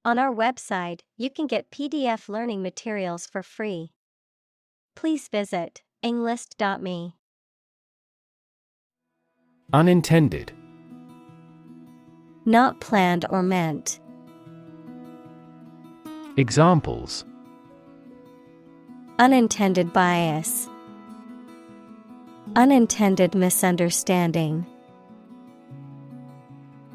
On our website, you can get PDF learning materials for free. Please visit englist.me. Unintended. Not planned or meant. Examples: Unintended bias. Unintended misunderstanding.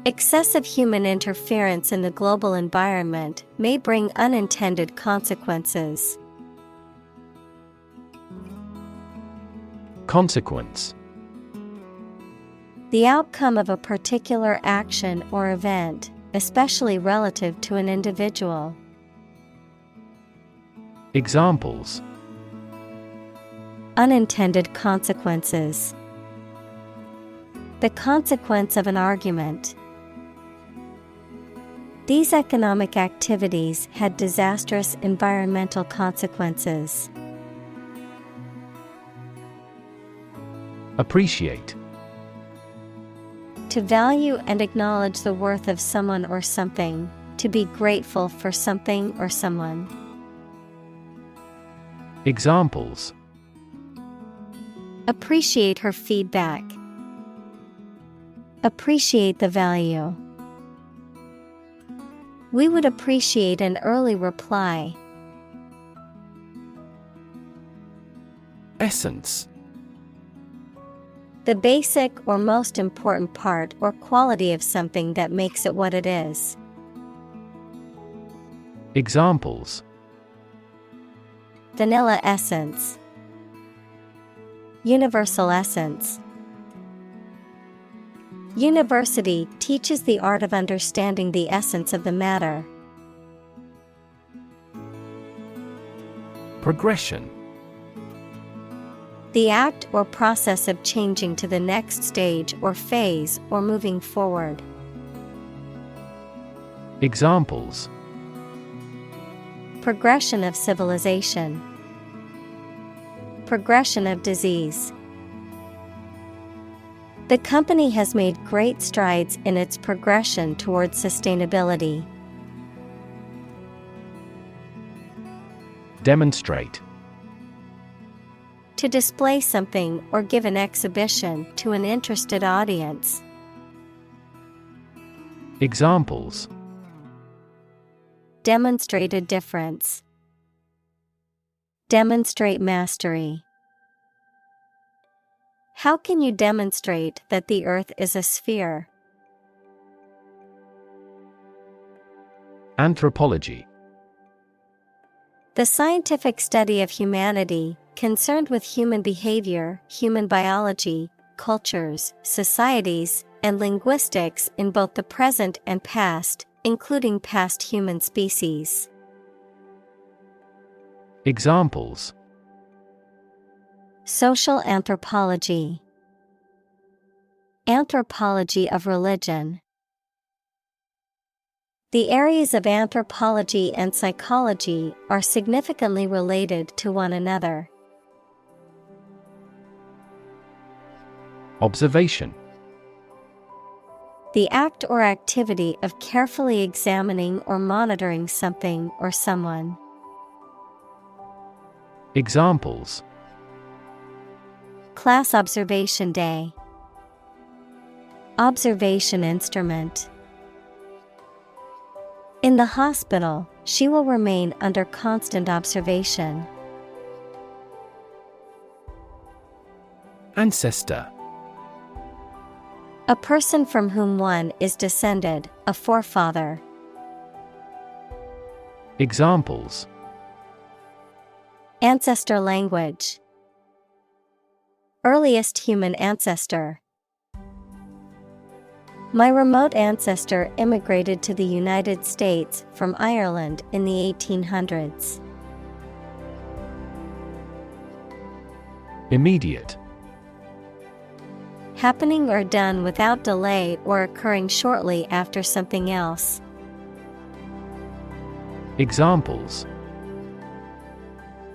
Excessive human interference in the global environment may bring unintended consequences. Consequence. The outcome of a particular action or event, especially relative to an individual. Examples: Unintended consequences. The consequence of an argument. These economic activities had disastrous environmental consequences. Appreciate. To value and acknowledge the worth of someone or something, to be grateful for something or someone. Examples: Appreciate her feedback. Appreciate the value. We would appreciate an early reply. Essence. The basic or most important part or quality of something that makes it what it is. Examples: Vanilla essence. Universal essence. University teaches the art of understanding the essence of the matter. Progression. The act or process of changing to the next stage or phase or moving forward. Examples: Progression of civilization. Progression of disease. The company has made great strides in its progression towards sustainability. Demonstrate. To display something or give an exhibition to an interested audience. Examples: Demonstrate a difference. Demonstrate mastery. How can you demonstrate that the Earth is a sphere? Anthropology. The scientific study of humanity, concerned with human behavior, human biology, cultures, societies, and linguistics in both the present and past, including past human species. Examples: Social anthropology. Anthropology of religion. The areas of anthropology and psychology are significantly related to one another. Observation. The act or activity of carefully examining or monitoring something or someone. Examples: Class observation day. Observation instrument. In the hospital, she will remain under constant observation. Ancestor. A person from whom one is descended, a forefather. Examples: Ancestor language. Earliest human ancestor. My remote ancestor immigrated to the United States from Ireland in the 1800s. Immediate. Happening or done without delay or occurring shortly after something else. Examples: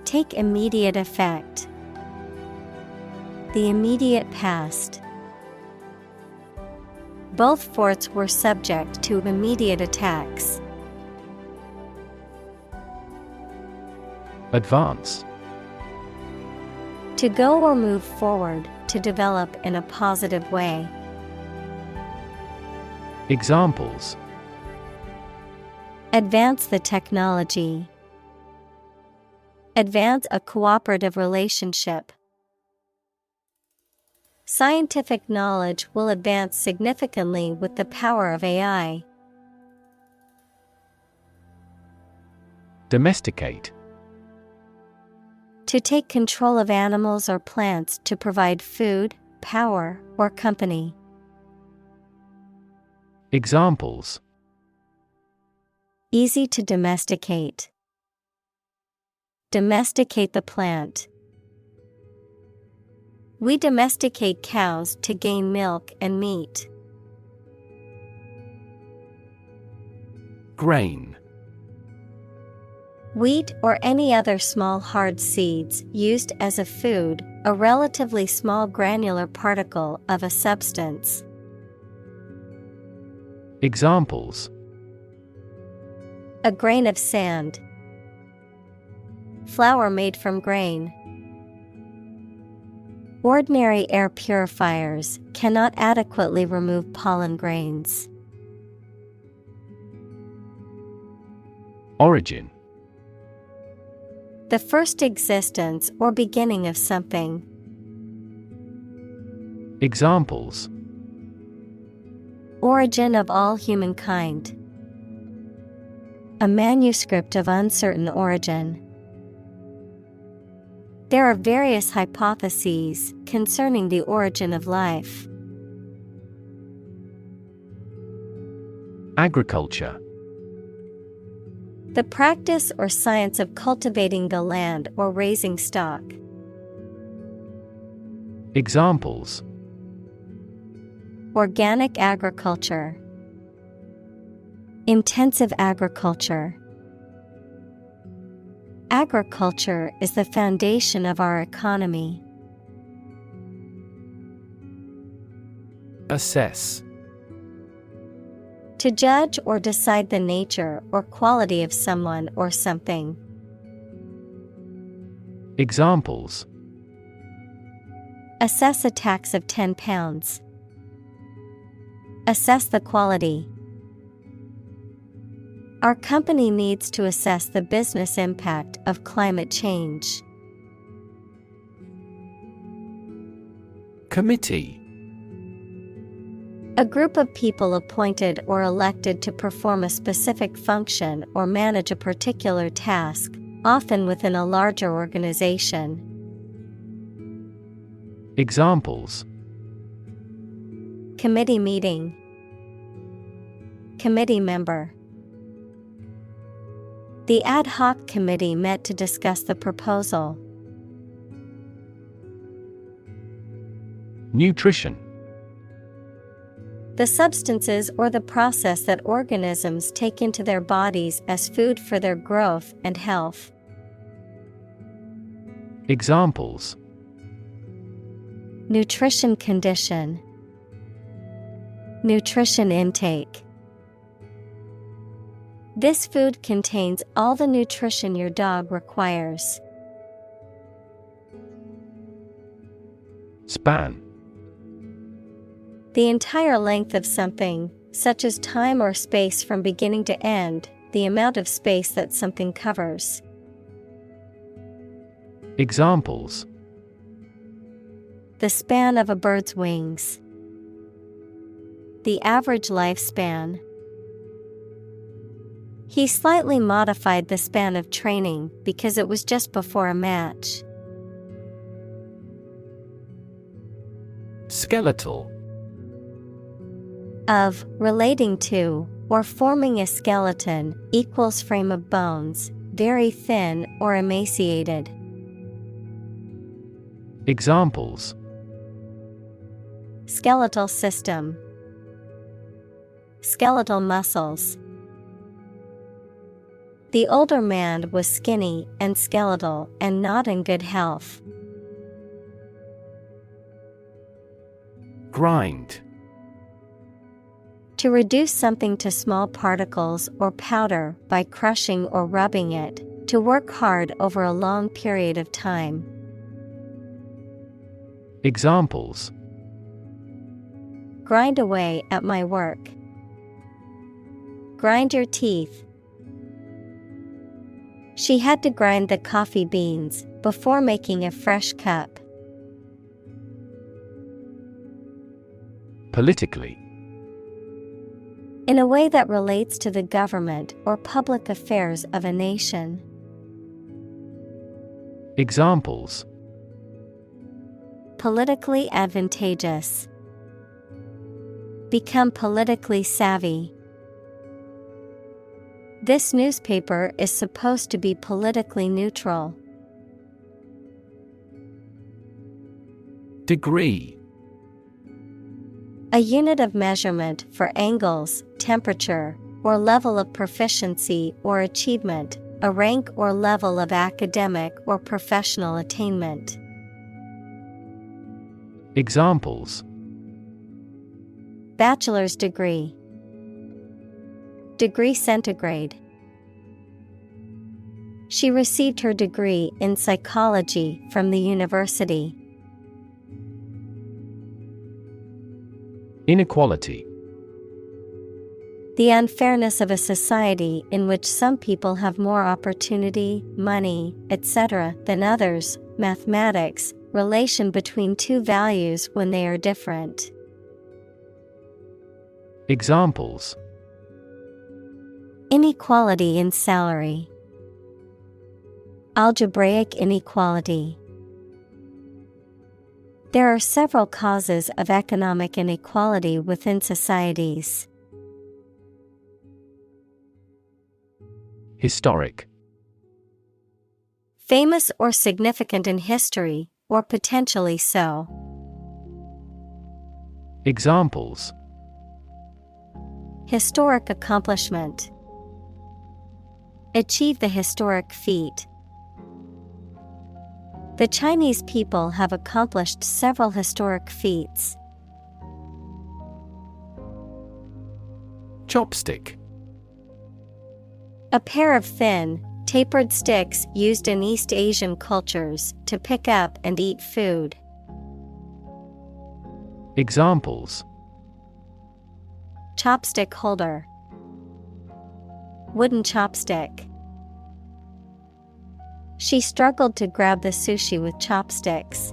Take immediate effect. The immediate past. Both forts were subject to immediate attacks. Advance. To go or move forward, to develop in a positive way. Examples: Advance the technology. Advance a cooperative relationship. Scientific knowledge will advance significantly with the power of AI. Domesticate. To take control of animals or plants to provide food, power, or company. Examples: Easy to domesticate. Domesticate the plant. We domesticate cows to gain milk and meat. Grain. Wheat or any other small hard seeds used as a food, a relatively small granular particle of a substance. Examples: A grain of sand. Flour made from grain. Ordinary air purifiers cannot adequately remove pollen grains. Origin. The first existence or beginning of something. Examples: Origin of all humankind. A manuscript of uncertain origin. There are various hypotheses concerning the origin of life. Agriculture. The practice or science of cultivating the land or raising stock. Examples: Organic agriculture. Intensive agriculture. Agriculture is the foundation of our economy. Assess. To judge or decide the nature or quality of someone or something. Examples: Assess a tax of £10. Assess the quality. Our company needs to assess the business impact of climate change. Committee. A group of people appointed or elected to perform a specific function or manage a particular task, often within a larger organization. Examples: Committee meeting. Committee member. The ad hoc committee met to discuss the proposal. Nutrition. The substances or the process that organisms take into their bodies as food for their growth and health. Examples: Nutrition condition. Nutrition intake. This food contains all the nutrition your dog requires. Span. The entire length of something, such as time or space from beginning to end, the amount of space that something covers. Examples: The span of a bird's wings. The average lifespan. He slightly modified the span of training because it was just before a match. Skeletal. Of, relating to, or forming a skeleton, equals frame of bones, very thin or emaciated. Examples: Skeletal system. Skeletal muscles. The older man was skinny and skeletal and not in good health. Grind. To reduce something to small particles or powder by crushing or rubbing it, To work hard over a long period of time. Examples: Grind away at my work. Grind your teeth. She had to grind the coffee beans before making a fresh cup. Politically. In a way that relates to the government or public affairs of a nation. Examples: Politically advantageous. Become politically savvy. This newspaper is supposed to be politically neutral. Degree. A unit of measurement for angles, temperature, or level of proficiency or achievement, a rank or level of academic or professional attainment. Examples: Bachelor's degree. Degree centigrade. She received her degree in psychology from the university. Inequality. The unfairness of a society in which some people have more opportunity, money, etc. than others. Mathematics, relation between two values when they are different. Examples: Inequality in salary. Algebraic inequality. There are several causes of economic inequality within societies. Historic. Famous or significant in history, or potentially so. Examples: Historic accomplishment. Achieve the historic feat. The Chinese people have accomplished several historic feats. Chopstick. A pair of thin, tapered sticks used in East Asian cultures to pick up and eat food. Examples: Chopstick holder. Wooden chopstick. She struggled to grab the sushi with chopsticks.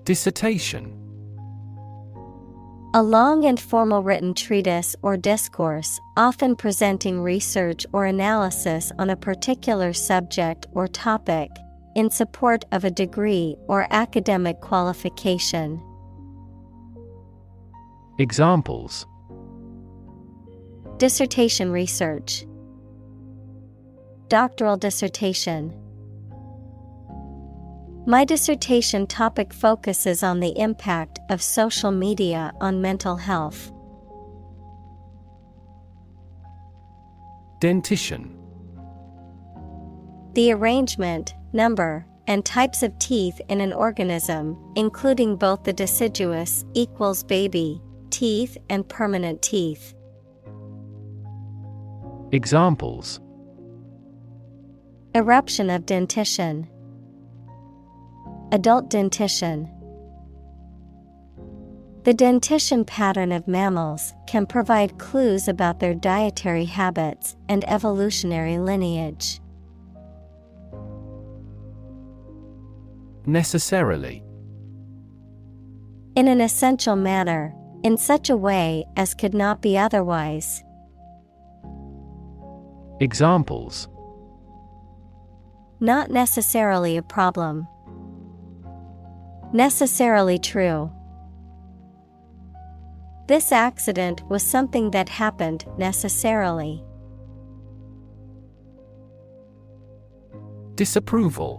Dissertation. A long and formal written treatise or discourse, often presenting research or analysis on a particular subject or topic, in support of a degree or academic qualification. Examples: Dissertation research. Doctoral dissertation. My dissertation topic focuses on the impact of social media on mental health. Dentition. The arrangement, number, and types of teeth in an organism, including both the deciduous equals baby teeth and permanent teeth. Examples: Eruption of dentition. Adult dentition. The dentition pattern of mammals can provide clues about their dietary habits and evolutionary lineage. Necessarily. In an essential manner, in such a way as could not be otherwise. Examples: Not necessarily a problem. Necessarily true. This accident was something that happened necessarily. Disapproval.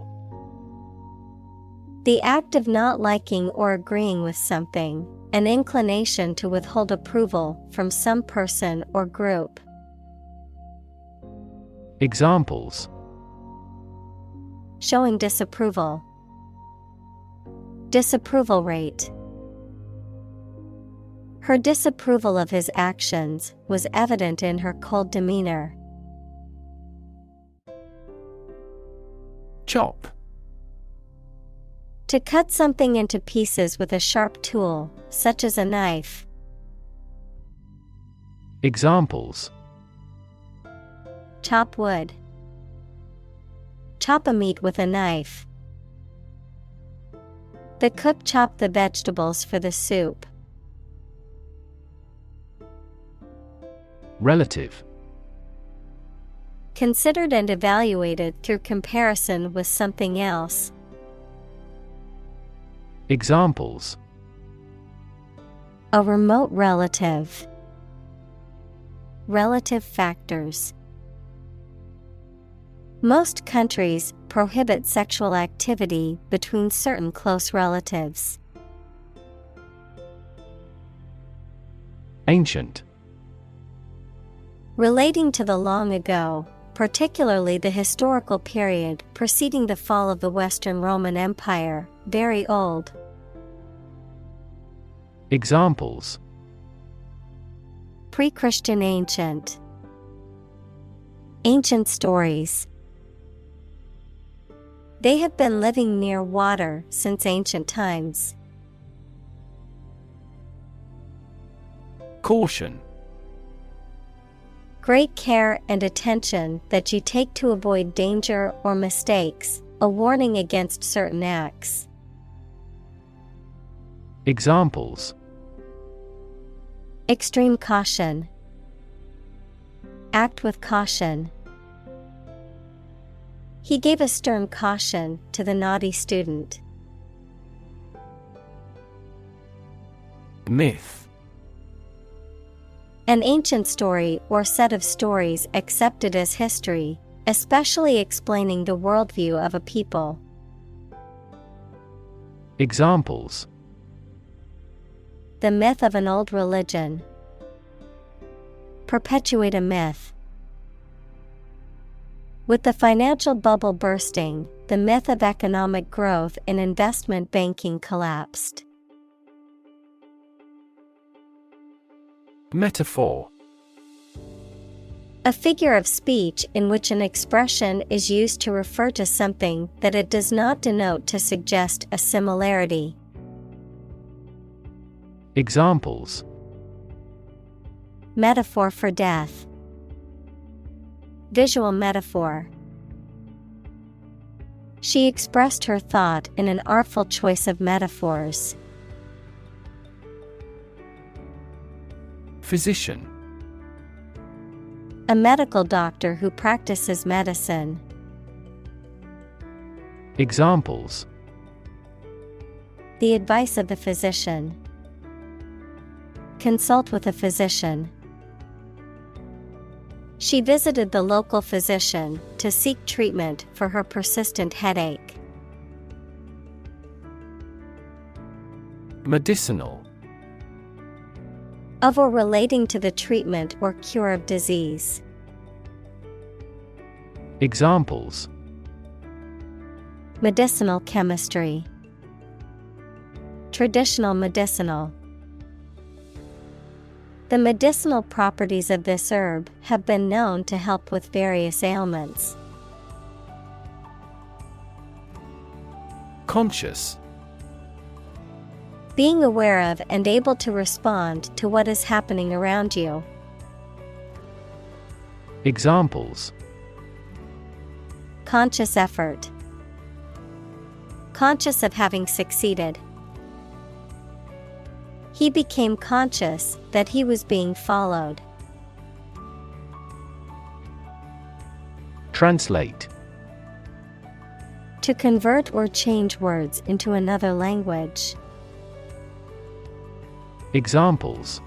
The act of not liking or agreeing with something, an inclination to withhold approval from some person or group. Examples: Showing Her disapproval of his actions was evident in her cold demeanor. Chop. To cut something into pieces with a sharp tool, such as a knife. Examples: Chop wood. Chop a meat with a knife. The cook chopped the vegetables for the soup. Relative. Considered and evaluated through comparison with something else. Examples: A remote relative. Relative factors. Most countries prohibit sexual activity between certain close relatives. Ancient. Relating to the long ago, particularly the historical period preceding the fall of the Western Roman Empire, very old. Examples: Pre-Christian ancient. Ancient stories. They have been living near water since ancient times. Caution. Great care and attention that you take to avoid danger or mistakes, a warning against certain acts. Examples: Extreme caution. Act with caution. He gave a stern caution to the naughty student. Myth. An ancient story or set of stories accepted as history, especially explaining the worldview of a people. Examples: The myth of an old religion. Perpetuate a myth. With the financial bubble bursting, the myth of economic growth in investment banking collapsed. Metaphor. A figure of speech in which an expression is used to refer to something that it does not denote to suggest a similarity. Examples: Metaphor for death. Visual metaphor. She expressed her thought in an artful choice of metaphors. Physician. A medical doctor who practices medicine. Examples: The advice of the physician. Consult with a physician. She visited the local physician to seek treatment for her persistent headache. Medicinal. Of or relating to the treatment or cure of disease. Examples: Medicinal chemistry. Traditional medicinal. The medicinal properties of this herb have been known to help with various ailments. Conscious. Being aware of and able to respond to what is happening around you. Examples: Conscious effort. Conscious of having succeeded. He became conscious that he was being followed. Translate. To convert or change words into another language. Examples: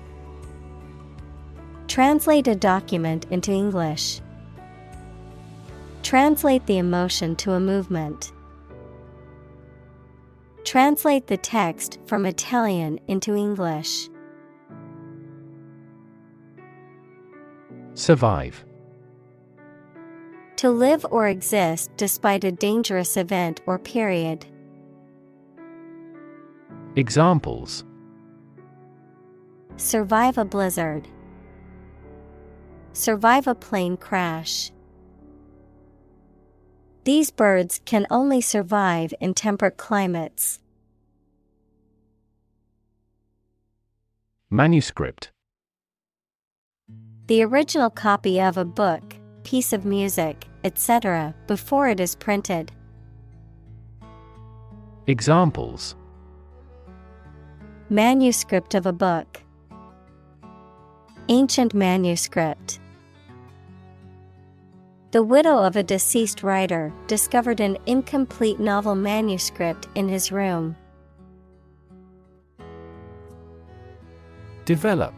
Translate a document into English. Translate the emotion to a movement. Translate the text from Italian into English. Survive. To live or exist despite a dangerous event or period. Survive a blizzard. Survive a plane crash. These birds can only survive in temperate climates. Manuscript. The original copy of a book, piece of music, etc., before it is printed. Examples: Manuscript of a book. Ancient manuscript. The widow of a deceased writer discovered an incomplete novel manuscript in his room. Develop.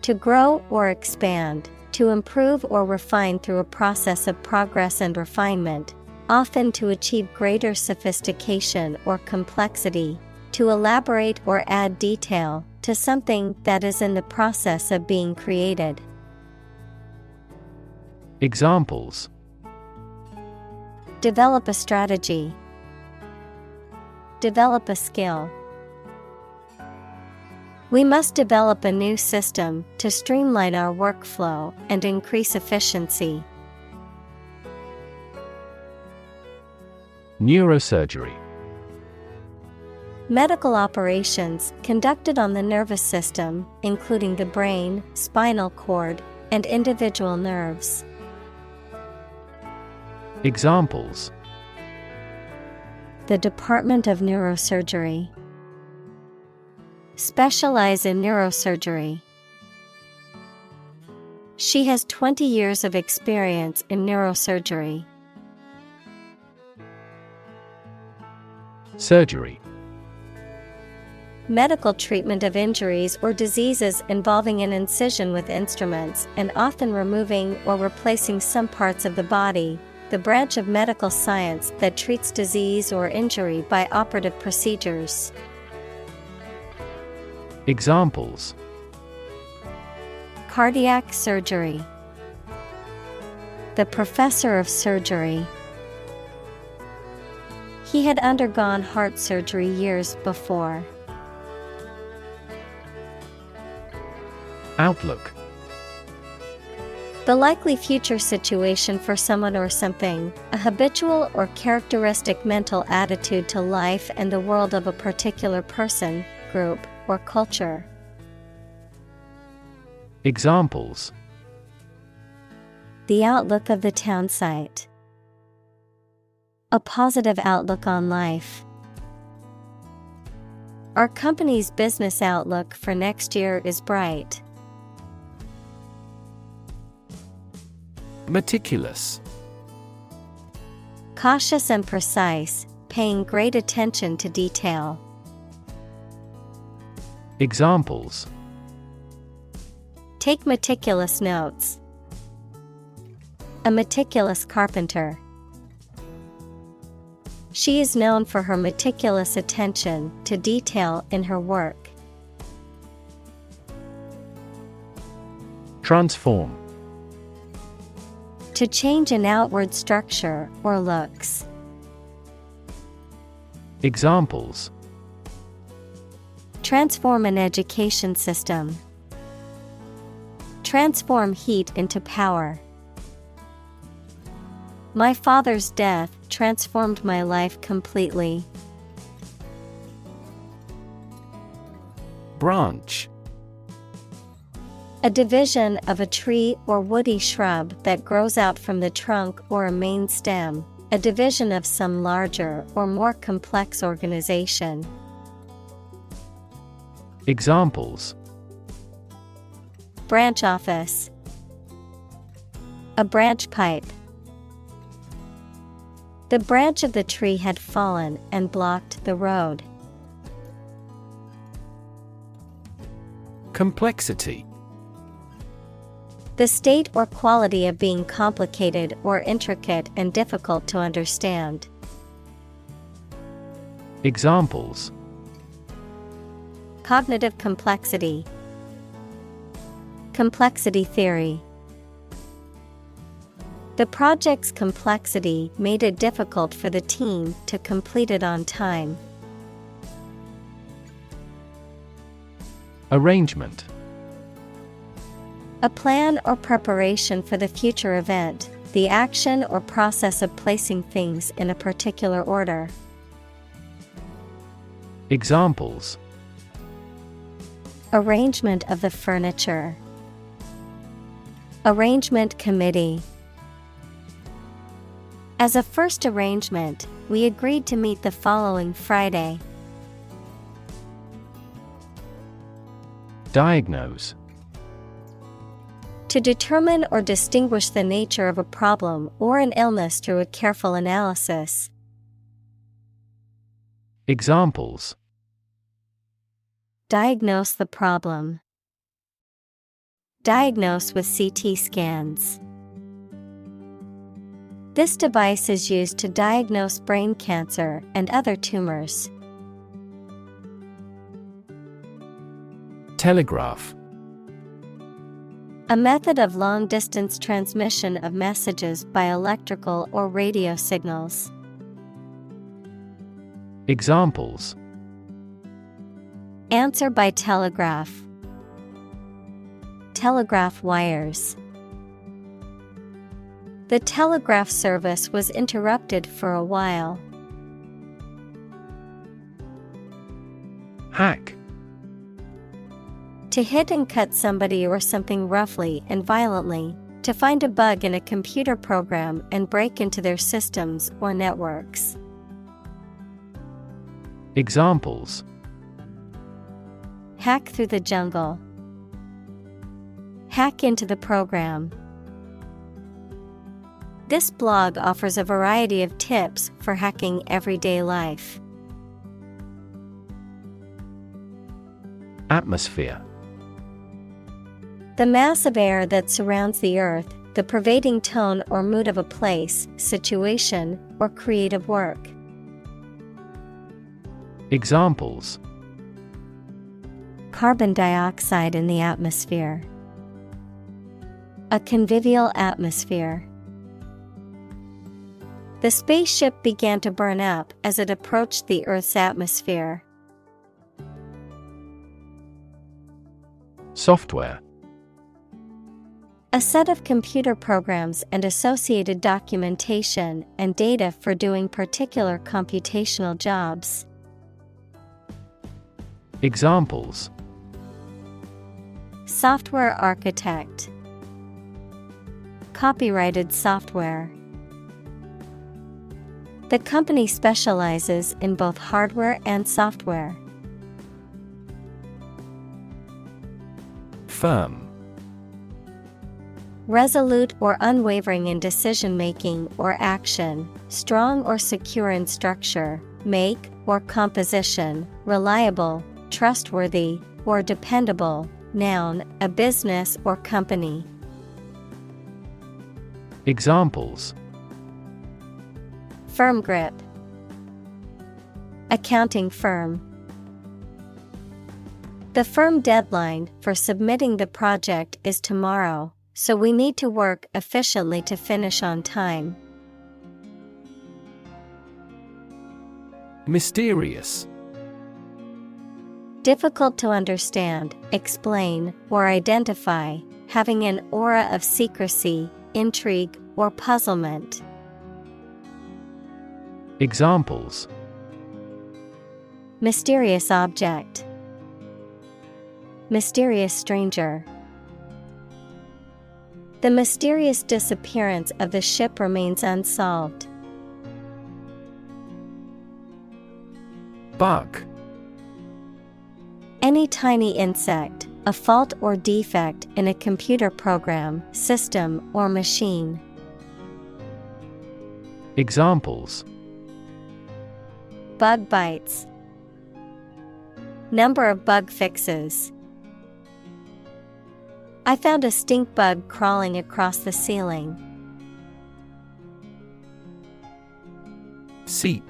To grow or expand, to improve or refine through a process of progress and refinement, often to achieve greater sophistication or complexity, to elaborate or add detail to something that is in the process of being created. Examples: Develop a strategy. Develop a skill. We must develop a new system to streamline our workflow and increase efficiency. Neurosurgery. Medical operations conducted on the nervous system, including the brain, spinal cord, and individual nerves. Examples: The Department of Neurosurgery. Specialize in neurosurgery. She has 20 years of experience in neurosurgery. Surgery. Medical treatment of injuries or diseases involving an incision with instruments and often removing or replacing some parts of the body, the branch of medical science that treats disease or injury by operative procedures. Examples: Cardiac surgery. The professor of surgery. He had undergone heart surgery years before. Outlook. The likely future situation for someone or something, a habitual or characteristic mental attitude to life and the world of a particular person, group, or culture. Examples: The outlook of the town site. A positive outlook on life. Our company's business outlook for next year is bright. Meticulous. Cautious and precise, paying great attention to detail. Examples: Take meticulous notes. A meticulous carpenter. She is known for her meticulous attention to detail in her work. Transform. To change an outward structure or looks. Examples: Transform an education system. Transform heat into power. My father's death transformed my life completely. Branch. A division of a tree or woody shrub that grows out from the trunk or a main stem, a division of some larger or more complex organization. Examples: Branch office. A branch pipe. The branch of the tree had fallen and blocked the road. Complexity. The state or quality of being complicated or intricate and difficult to understand. Examples: Cognitive complexity. Complexity theory. The project's complexity made it difficult for the team to complete it on time. Arrangement. A plan or preparation for the future event, the action or process of placing things in a particular order. Examples: Arrangement of the furniture. Arrangement committee. As a first arrangement, we agreed to meet the following Friday. Diagnose. To determine or distinguish the nature of a problem or an illness through a careful analysis. Examples: Diagnose the problem. Diagnose with CT scans. This device is used to diagnose brain cancer and other tumors. Telegraph. A method of long-distance transmission of messages by electrical or radio signals. Examples: Answer by telegraph. Telegraph wires. The telegraph service was interrupted for a while. Hack. To hit and cut somebody or something roughly and violently, to find a bug in a computer program and break into their systems or networks. Examples: Hack through the jungle. Hack into the program. This blog offers a variety of tips for hacking everyday life. Atmosphere. The mass of air that surrounds the earth, the pervading tone or mood of a place, situation, or creative work. Examples: Carbon dioxide in the atmosphere. A convivial atmosphere. The spaceship began to burn up as it approached the Earth's atmosphere. Software. A set of computer programs and associated documentation and data for doing particular computational jobs. Examples: Software architect. Copyrighted software. The company specializes in both hardware and software. Firm. Resolute or unwavering in decision-making or action, strong or secure in structure, make or composition, reliable, trustworthy, or dependable. Noun, a business or company. Examples: Firm grip. Accounting firm. The firm deadline for submitting the project is tomorrow, so we need to work efficiently to finish on time. Mysterious. Difficult to understand, explain, or identify, having an aura of secrecy, intrigue, or puzzlement. Examples: Mysterious object. Mysterious stranger. The mysterious disappearance of the ship remains unsolved. Bug. Any tiny insect, a fault or defect in a computer program, system, or machine. Examples: Bug bites. Number of bug fixes. I found a stink bug crawling across the ceiling. Seep.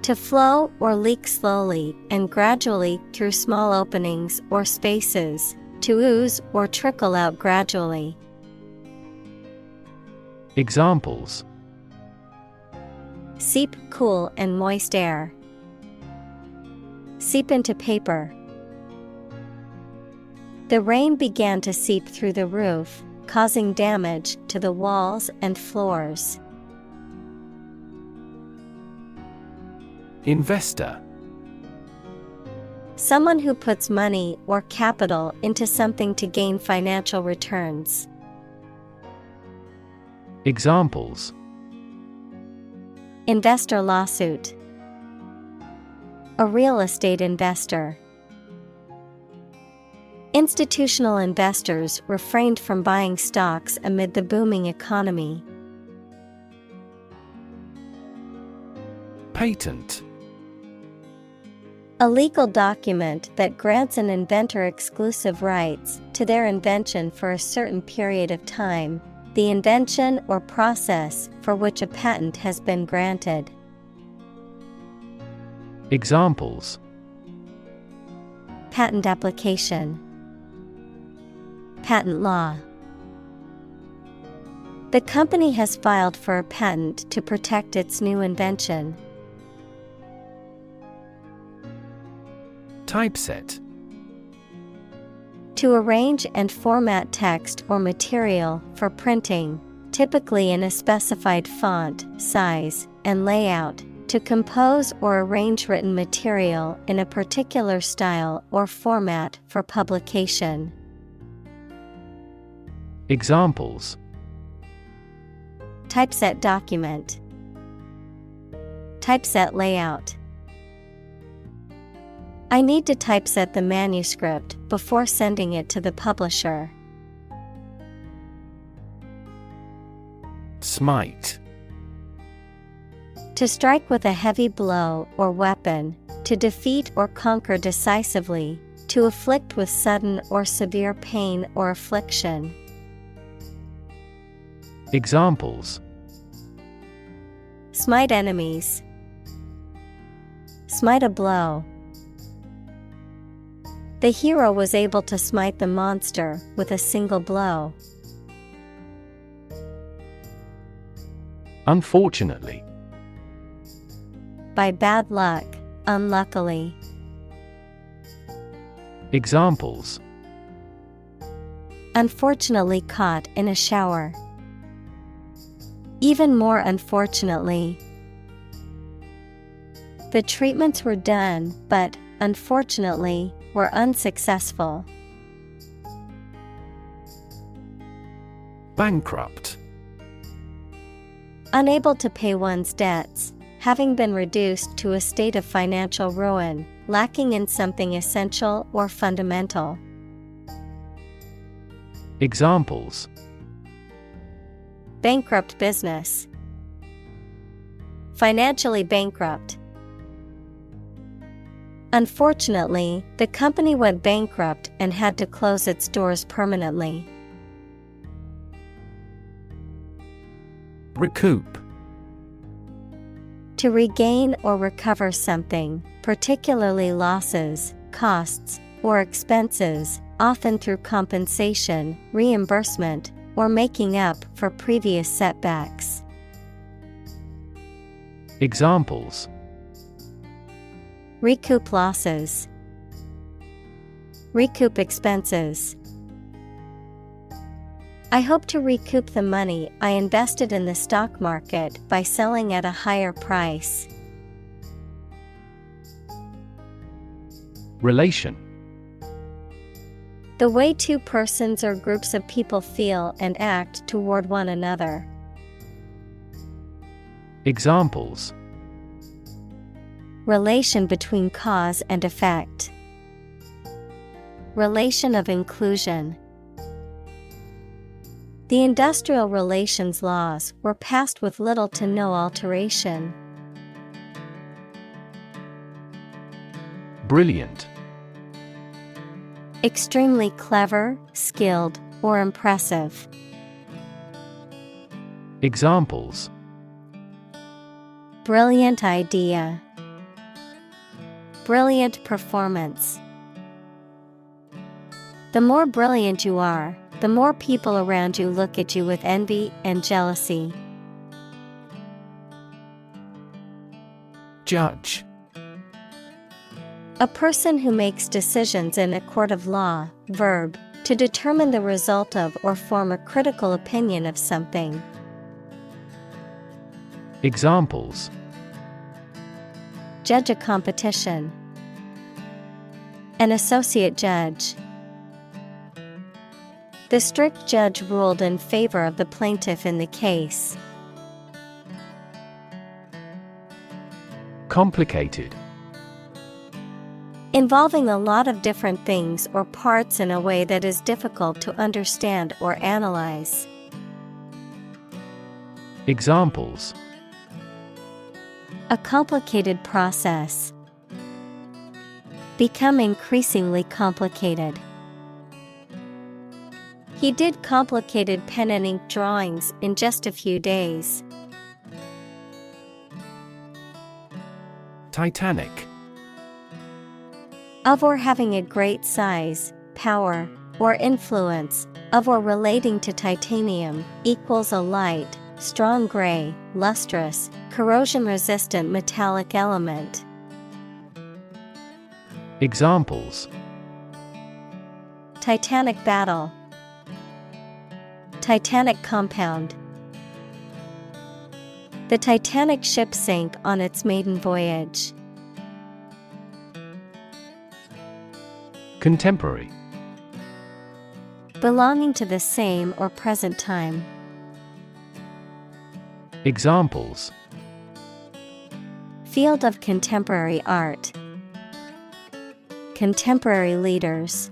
To flow or leak slowly and gradually through small openings or spaces, to ooze or trickle out gradually. Examples: Seep cool and moist air. Seep into paper. The rain began to seep through the roof, causing damage to the walls and floors. Investor. Someone who puts money or capital into something to gain financial returns. Examples: Investor lawsuit. A real estate investor. Institutional investors refrained from buying stocks amid the booming economy. Patent. A legal document that grants an inventor exclusive rights to their invention for a certain period of time, the invention or process for which a patent has been granted. Examples: Patent application. Patent law. The company has filed for a patent to protect its new invention. Typeset. To arrange and format text or material for printing, typically in a specified font, size, and layout, to compose or arrange written material in a particular style or format for publication. Examples: Typeset document. Typeset layout. I need to typeset the manuscript before sending it to the publisher. Smite. To strike with a heavy blow or weapon, to defeat or conquer decisively, to afflict with sudden or severe pain or affliction. Examples: Smite enemies. Smite a blow. The hero was able to smite the monster with a single blow. Unfortunately. By bad luck, unluckily. Examples: Unfortunately caught in a shower. Even more unfortunately. The treatments were done, but, unfortunately, were unsuccessful. Bankrupt. Unable to pay one's debts, having been reduced to a state of financial ruin, lacking in something essential or fundamental. Examples: Bankrupt business. Financially bankrupt. Unfortunately, the company went bankrupt and had to close its doors permanently. Recoup. To regain or recover something, particularly losses, costs, or expenses, often through compensation, reimbursement, or making up for previous setbacks. Examples: Recoup losses. Recoup expenses. I hope to recoup the money I invested in the stock market by selling at a higher price. Relation. The way two persons or groups of people feel and act toward one another. Examples: Relation between cause and effect. Relation of inclusion. The industrial relations laws were passed with little to no alteration. Brilliant. Extremely clever, skilled, or impressive. Examples: Brilliant idea. Brilliant performance. The more brilliant you are, the more people around you look at you with envy and jealousy. Judge. A person who makes decisions in a court of law. Verb, To determine the result of or form a critical opinion of something. Examples: Judge a competition. An associate judge. The strict judge ruled in favor of the plaintiff in the case. Complicated. Involving a lot of different things or parts in a way that is difficult to understand or analyze. Examples: A complicated process. Become increasingly complicated. He did complicated pen and ink drawings in just a few days. Titanic. Of or having a great size, power, or influence, of or relating to titanium, equals a light, strong gray, lustrous, corrosion-resistant metallic element. Examples: Titanic battle. Titanic compound. The Titanic ship sank on its maiden voyage. Contemporary. Belonging to the same or present time. Examples: Field of contemporary art. Contemporary leaders.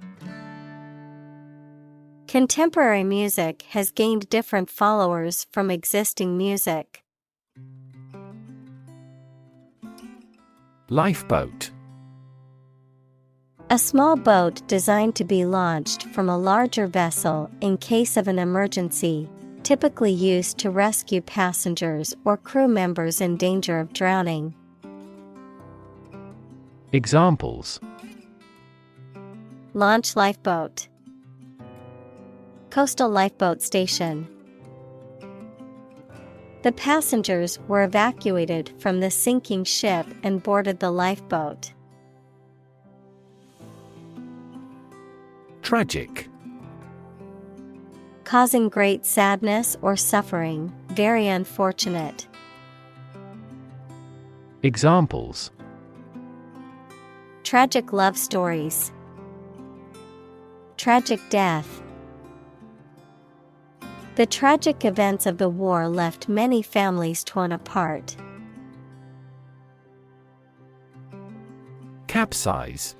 Contemporary music has gained different followers from existing music. Lifeboat. A small boat designed to be launched from a larger vessel in case of an emergency, typically used to rescue passengers or crew members in danger of drowning. Examples: Launch lifeboat. Coastal lifeboat station. The passengers were evacuated from the sinking ship and boarded the lifeboat. Tragic. Causing great sadness or suffering, very unfortunate. Examples: Tragic love stories. Tragic death. The tragic events of the war left many families torn apart. Capsize.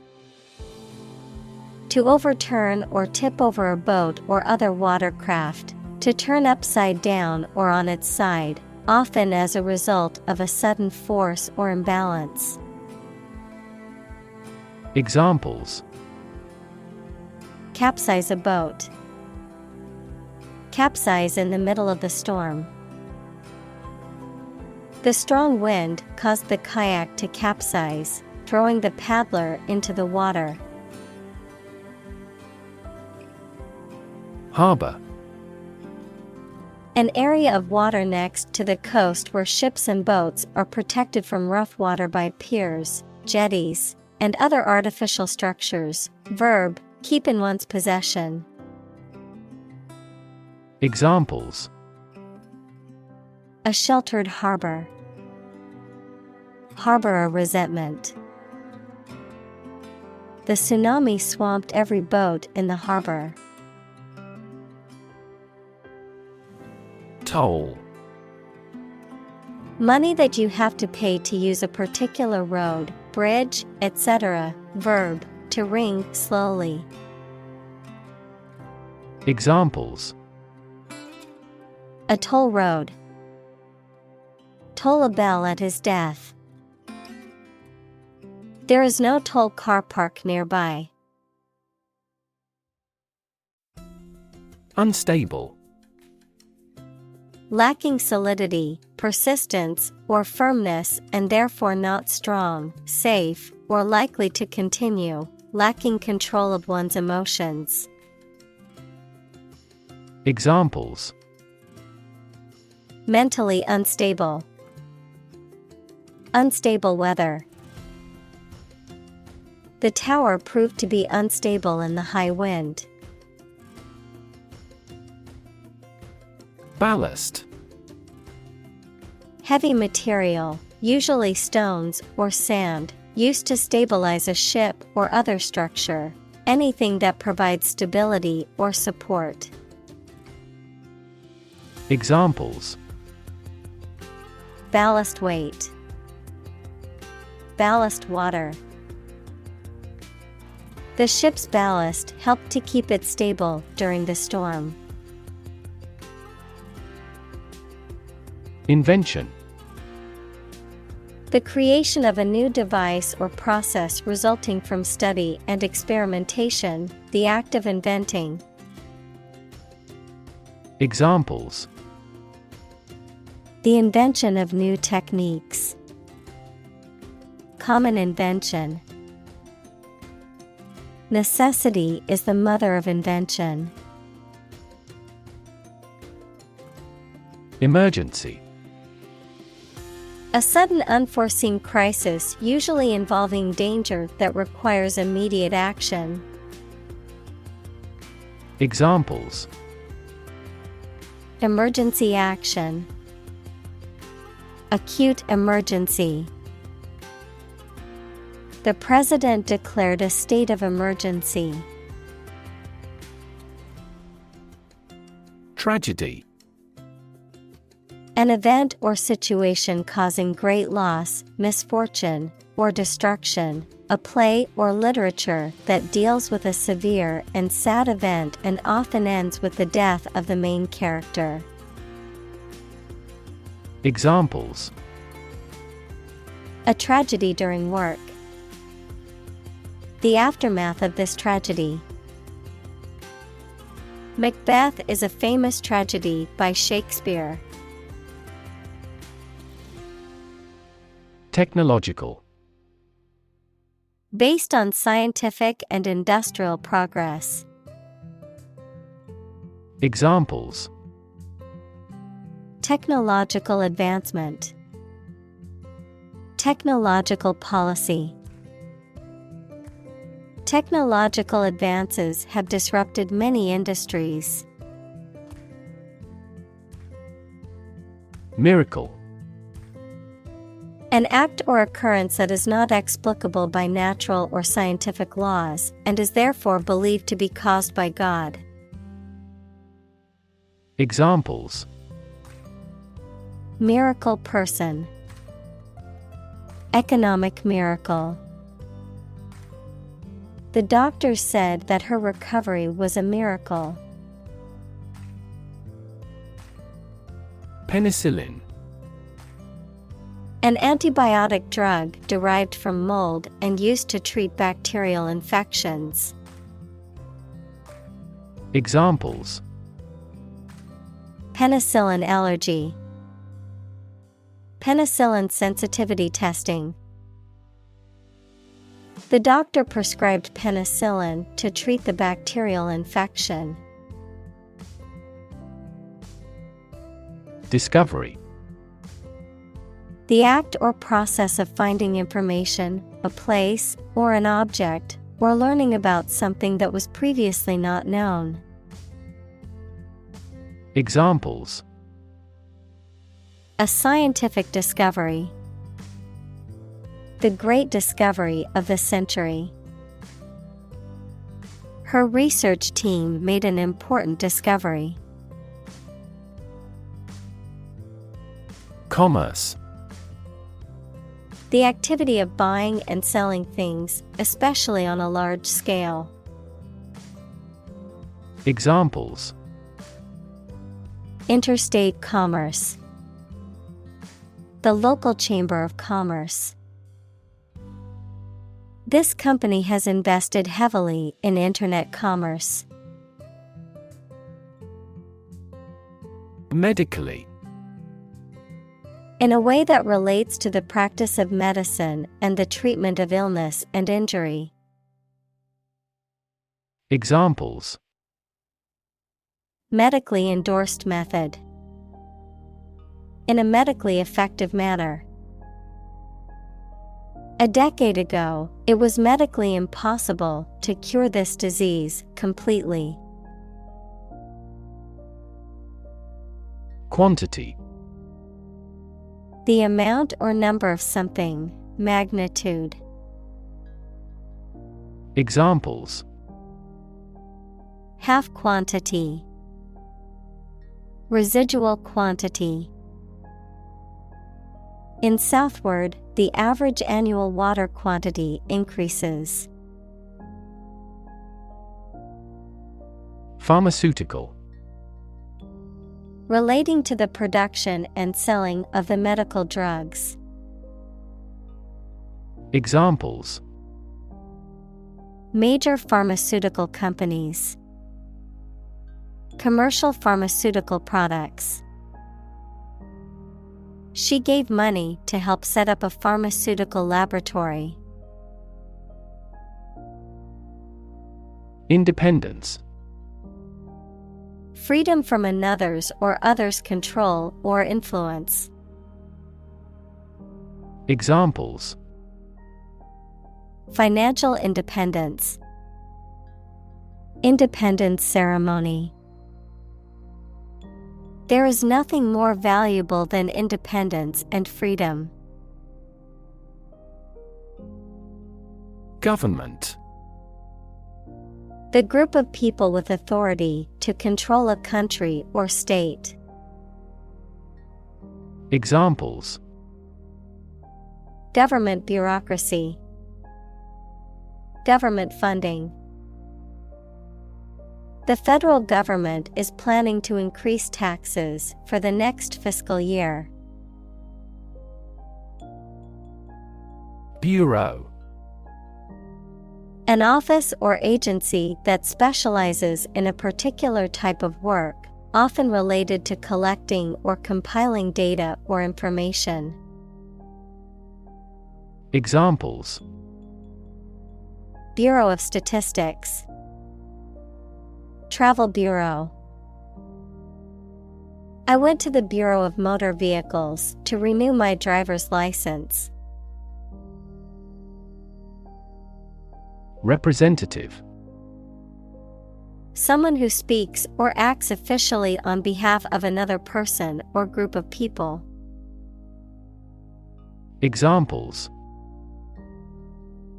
To overturn or tip over a boat or other watercraft, to turn upside down or on its side, often as a result of a sudden force or imbalance. Examples: Capsize a boat. Capsize in the middle of the storm. The strong wind caused the kayak to capsize, throwing the paddler into the water. Harbor. An area of water next to the coast where ships and boats are protected from rough water by piers, jetties, and other artificial structures. Verb, keep in one's possession. Examples: A sheltered harbor. Harbor a resentment. The tsunami swamped every boat in the harbor. Toll. Money that you have to pay to use a particular road, bridge, etc. Verb, to ring slowly. Examples: A toll road. Toll a bell at his death. There is no toll car park nearby. Unstable. Lacking solidity, persistence, or firmness and therefore not strong, safe, or likely to continue, lacking control of one's emotions. Examples: Mentally unstable. Unstable weather. The tower proved to be unstable in the high wind. Ballast. Heavy material, usually stones or sand, used to stabilize a ship or other structure. Anything that provides stability or support. Examples: Ballast weight. Ballast water. The ship's ballast helped to keep it stable during the storm. Invention. The creation of a new device or process resulting from study and experimentation, the act of inventing. Examples: The invention of new techniques. Common invention. Necessity is the mother of invention. Emergency. A sudden unforeseen crisis usually involving danger that requires immediate action. Examples: Emergency action. Acute emergency. The president declared a state of emergency. Tragedy. An event or situation causing great loss, misfortune, or destruction. A play or literature that deals with a severe and sad event and often ends with the death of the main character. Examples: A tragedy during work. The aftermath of this tragedy. Macbeth is a famous tragedy by Shakespeare. Technological. Based on scientific and industrial progress. Examples: Technological advancement. Technological policy. Technological advances have disrupted many industries. Miracle. An act or occurrence that is not explicable by natural or scientific laws, and is therefore believed to be caused by God. Examples: Miracle person. Economic miracle. The doctors said that her recovery was a miracle. Penicillin. An antibiotic drug derived from mold and used to treat bacterial infections. Examples: Penicillin allergy. Penicillin sensitivity testing. The doctor prescribed penicillin to treat the bacterial infection. Discovery. The act or process of finding information, a place, or an object, or learning about something that was previously not known. Examples: A scientific discovery. The great discovery of the century. Her research team made an important discovery. Commerce. The activity of buying and selling things, especially on a large scale. Examples: Interstate commerce. The local chamber of commerce. This company has invested heavily in internet commerce. Medically. In a way that relates to the practice of medicine and the treatment of illness and injury. Examples: Medically endorsed method. In a medically effective manner. A decade ago, it was medically impossible to cure this disease completely. Quantity. The amount or number of something, magnitude. Examples: Half quantity, residual quantity. In Southward, the average annual water quantity increases. Pharmaceutical. Relating to the production and selling of the medical drugs. Examples: Major pharmaceutical companies. Commercial pharmaceutical products. She gave money to help set up a pharmaceutical laboratory. Independence. Freedom from another's or others' control or influence. Examples: Financial independence. Independence ceremony. There is nothing more valuable than independence and freedom. Government. The group of people with authority to control a country or state. Examples: Government bureaucracy. Government funding. The federal government is planning to increase taxes for the next fiscal year. Bureau. An office or agency that specializes in a particular type of work, often related to collecting or compiling data or information. Examples: Bureau of Statistics. Travel Bureau. I went to the Bureau of Motor Vehicles to renew my driver's license. Representative. Someone who speaks or acts officially on behalf of another person or group of people. Examples: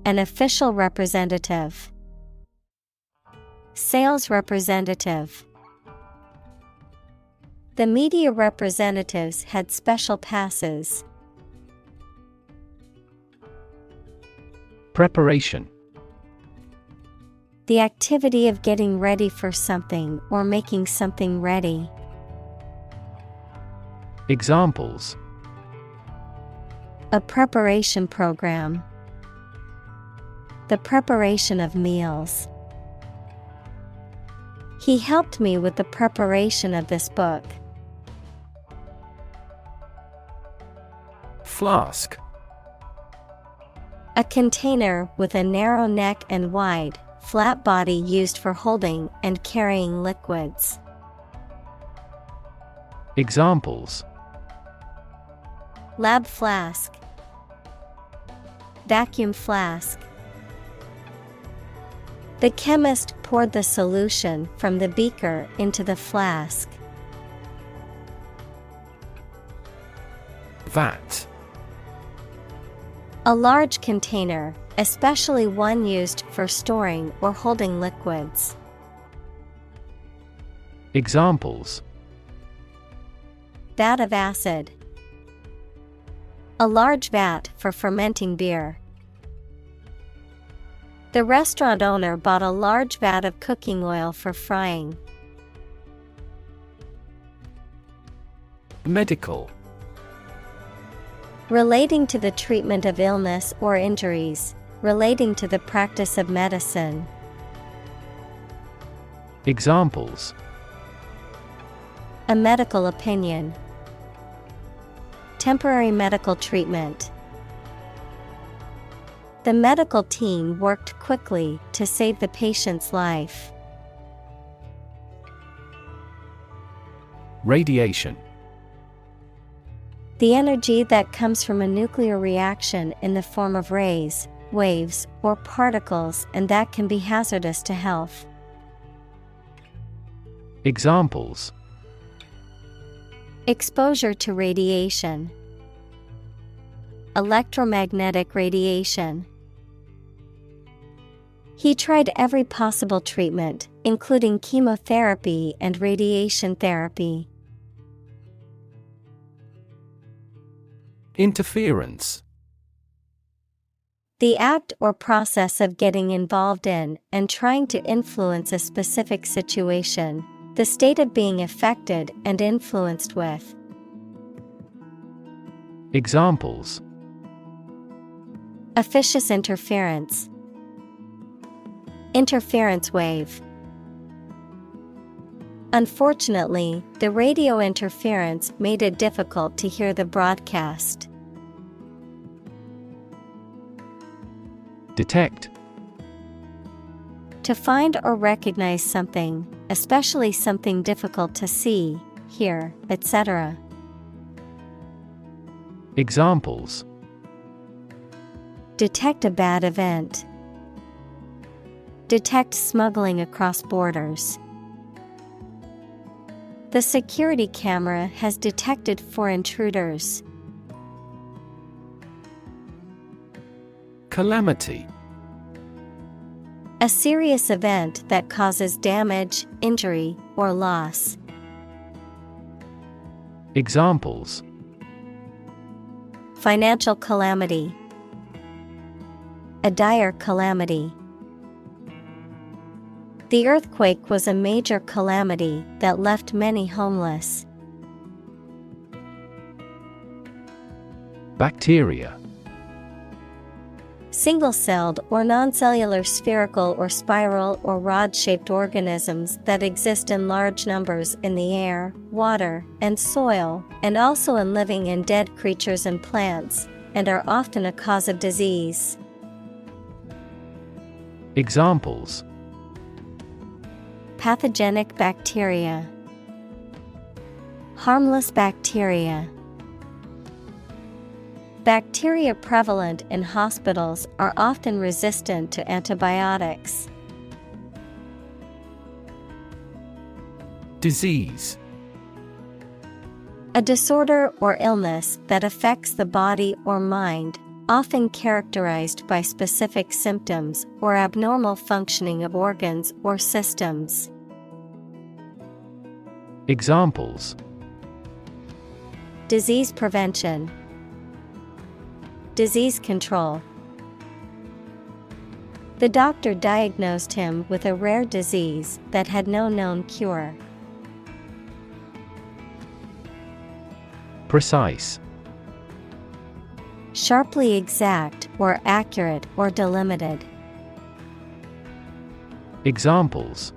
An official representative. Sales representative. The media representatives had special passes. Preparation. The activity of getting ready for something or making something ready. Examples: A preparation program. The preparation of meals. He helped me with the preparation of this book. Flask. A container with a narrow neck and wide, flat body used for holding and carrying liquids. Examples: Lab flask. Vacuum flask. The chemist poured the solution from the beaker into the flask. Vat. A large container, especially one used for storing or holding liquids. Examples: Vat of acid. A large vat for fermenting beer. The restaurant owner bought a large vat of cooking oil for frying. Medical. Relating to the treatment of illness or injuries, relating to the practice of medicine. Examples: A medical opinion. Temporary medical treatment. The medical team worked quickly to save the patient's life. Radiation. The energy that comes from a nuclear reaction in the form of rays, waves, or particles, and that can be hazardous to health. Examples: Exposure to radiation. Electromagnetic radiation. He tried every possible treatment, including chemotherapy and radiation therapy. Interference. The act or process of getting involved in and trying to influence a specific situation. The state of being affected and influenced with. Examples. Officious interference. Interference wave. Unfortunately, the radio interference made it difficult to hear the broadcast. Detect. To find or recognize something, especially something difficult to see, hear, etc. Examples. Detect a bad event. Detect smuggling across borders. The security camera has detected 4 intruders. Calamity. A serious event that causes damage, injury, or loss. Examples. Financial calamity. A dire calamity. The earthquake was a major calamity that left many homeless. Bacteria. Single-celled or non-cellular spherical or spiral or rod-shaped organisms that exist in large numbers in the air, water, and soil, and also in living and dead creatures and plants, and are often a cause of disease. Examples. Pathogenic bacteria. Harmless bacteria. Bacteria prevalent in hospitals are often resistant to antibiotics. Disease. A disorder or illness that affects the body or mind, often characterized by specific symptoms or abnormal functioning of organs or systems. Examples. Disease prevention. Disease control. The doctor diagnosed him with a rare disease that had no known cure. Precise. Sharply exact or accurate or delimited. Examples.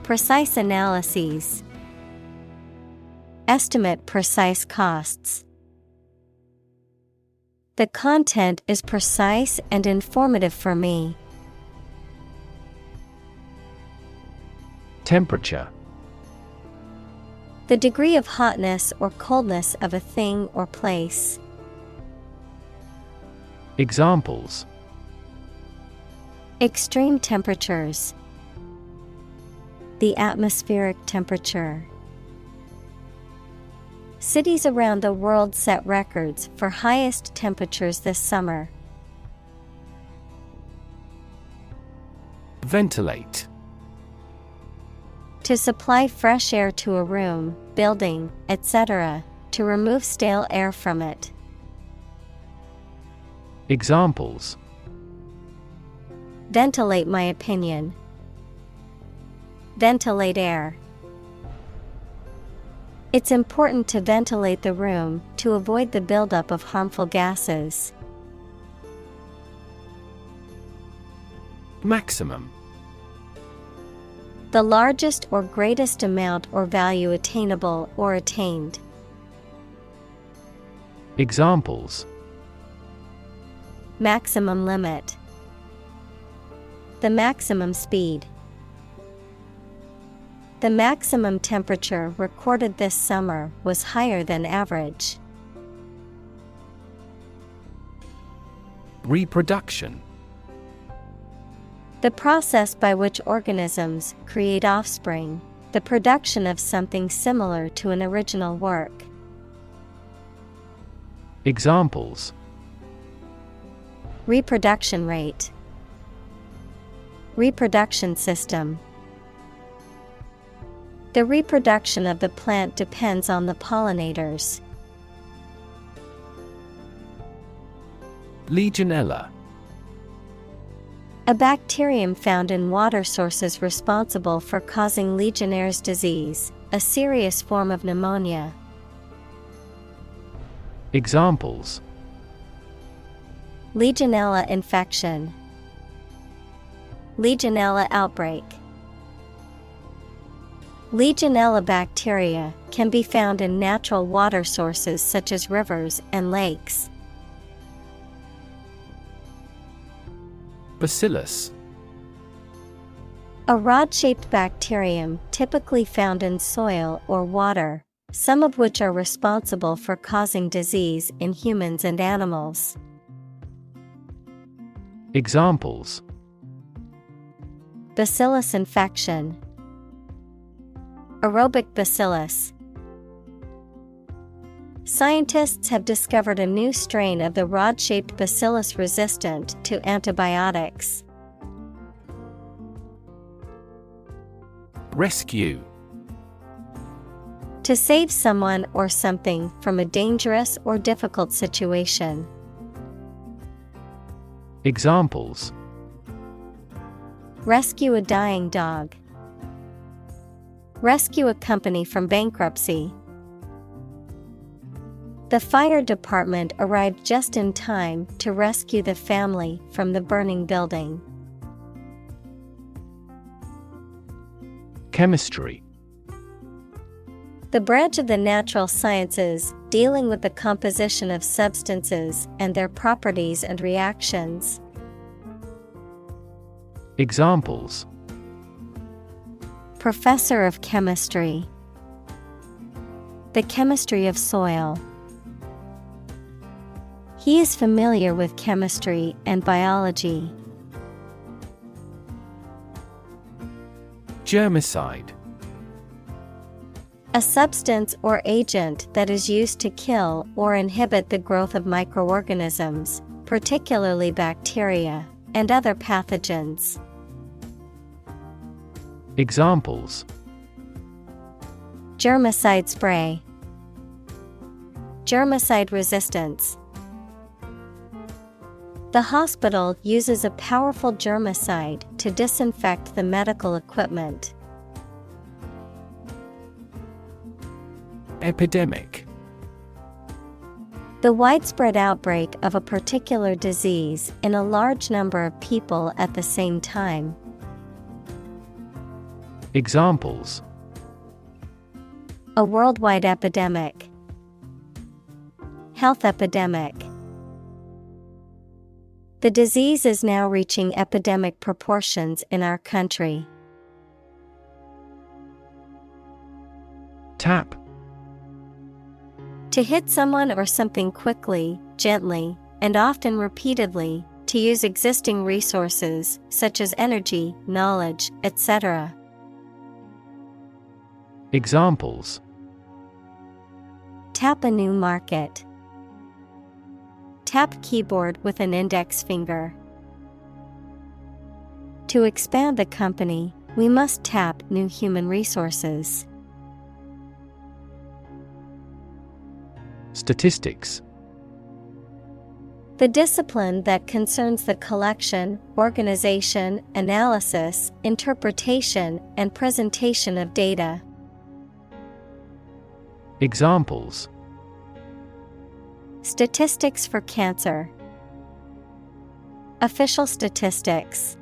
Precise analyses. Estimate precise costs. The content is precise and informative for me. Temperature. The degree of hotness or coldness of a thing or place. Examples. Extreme temperatures. The atmospheric temperature. Cities around the world set records for highest temperatures this summer. Ventilate. To supply fresh air to a room, building, etc., to remove stale air from it. Examples. Ventilate my opinion. Ventilate air. It's important to ventilate the room to avoid the buildup of harmful gases. Maximum. The largest or greatest amount or value attainable or attained. Examples. Maximum limit. The maximum speed. The maximum temperature recorded this summer was higher than average. Reproduction. The process by which organisms create offspring, the production of something similar to an original work. Examples: Reproduction rate, reproduction system. The reproduction of the plant depends on the pollinators. Legionella. A bacterium found in water sources responsible for causing Legionnaire's disease, a serious form of pneumonia. Examples: Legionella infection, Legionella outbreak. Legionella bacteria can be found in natural water sources such as rivers and lakes. Bacillus. A rod-shaped bacterium typically found in soil or water, some of which are responsible for causing disease in humans and animals. Examples: Bacillus infection, aerobic bacillus. Scientists have discovered a new strain of the rod-shaped bacillus resistant to antibiotics. Rescue. To save someone or something from a dangerous or difficult situation. Examples: Rescue a dying dog, rescue a company from bankruptcy. The fire department arrived just in time to rescue the family from the burning building. Chemistry. The branch of the natural sciences dealing with the composition of substances and their properties and reactions. Examples: Professor of chemistry, the chemistry of soil. He is familiar with chemistry and biology. Germicide. A substance or agent that is used to kill or inhibit the growth of microorganisms, particularly bacteria, and other pathogens. Examples: Germicide spray, germicide resistance. The hospital uses a powerful germicide to disinfect the medical equipment. Epidemic. The widespread outbreak of a particular disease in a large number of people at the same time. Examples: A worldwide epidemic, health epidemic. The disease is now reaching epidemic proportions in our country. Tap. To hit someone or something quickly, gently, and often repeatedly, to use existing resources, such as energy, knowledge, etc. Examples: Tap a new market. Tap keyboard with an index finger. To expand the company, we must tap new human resources. Statistics. The discipline that concerns the collection, organization, analysis, interpretation, and presentation of data. Examples: Statistics for cancer. Official statistics.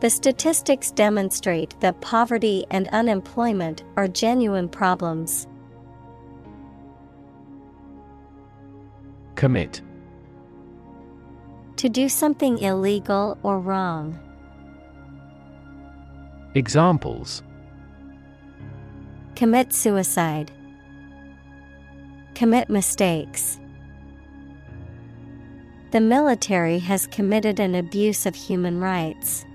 The statistics demonstrate that poverty and unemployment are genuine problems. Commit. To do something illegal or wrong. Examples: Commit suicide. Commit mistakes. The military has committed an abuse of human rights.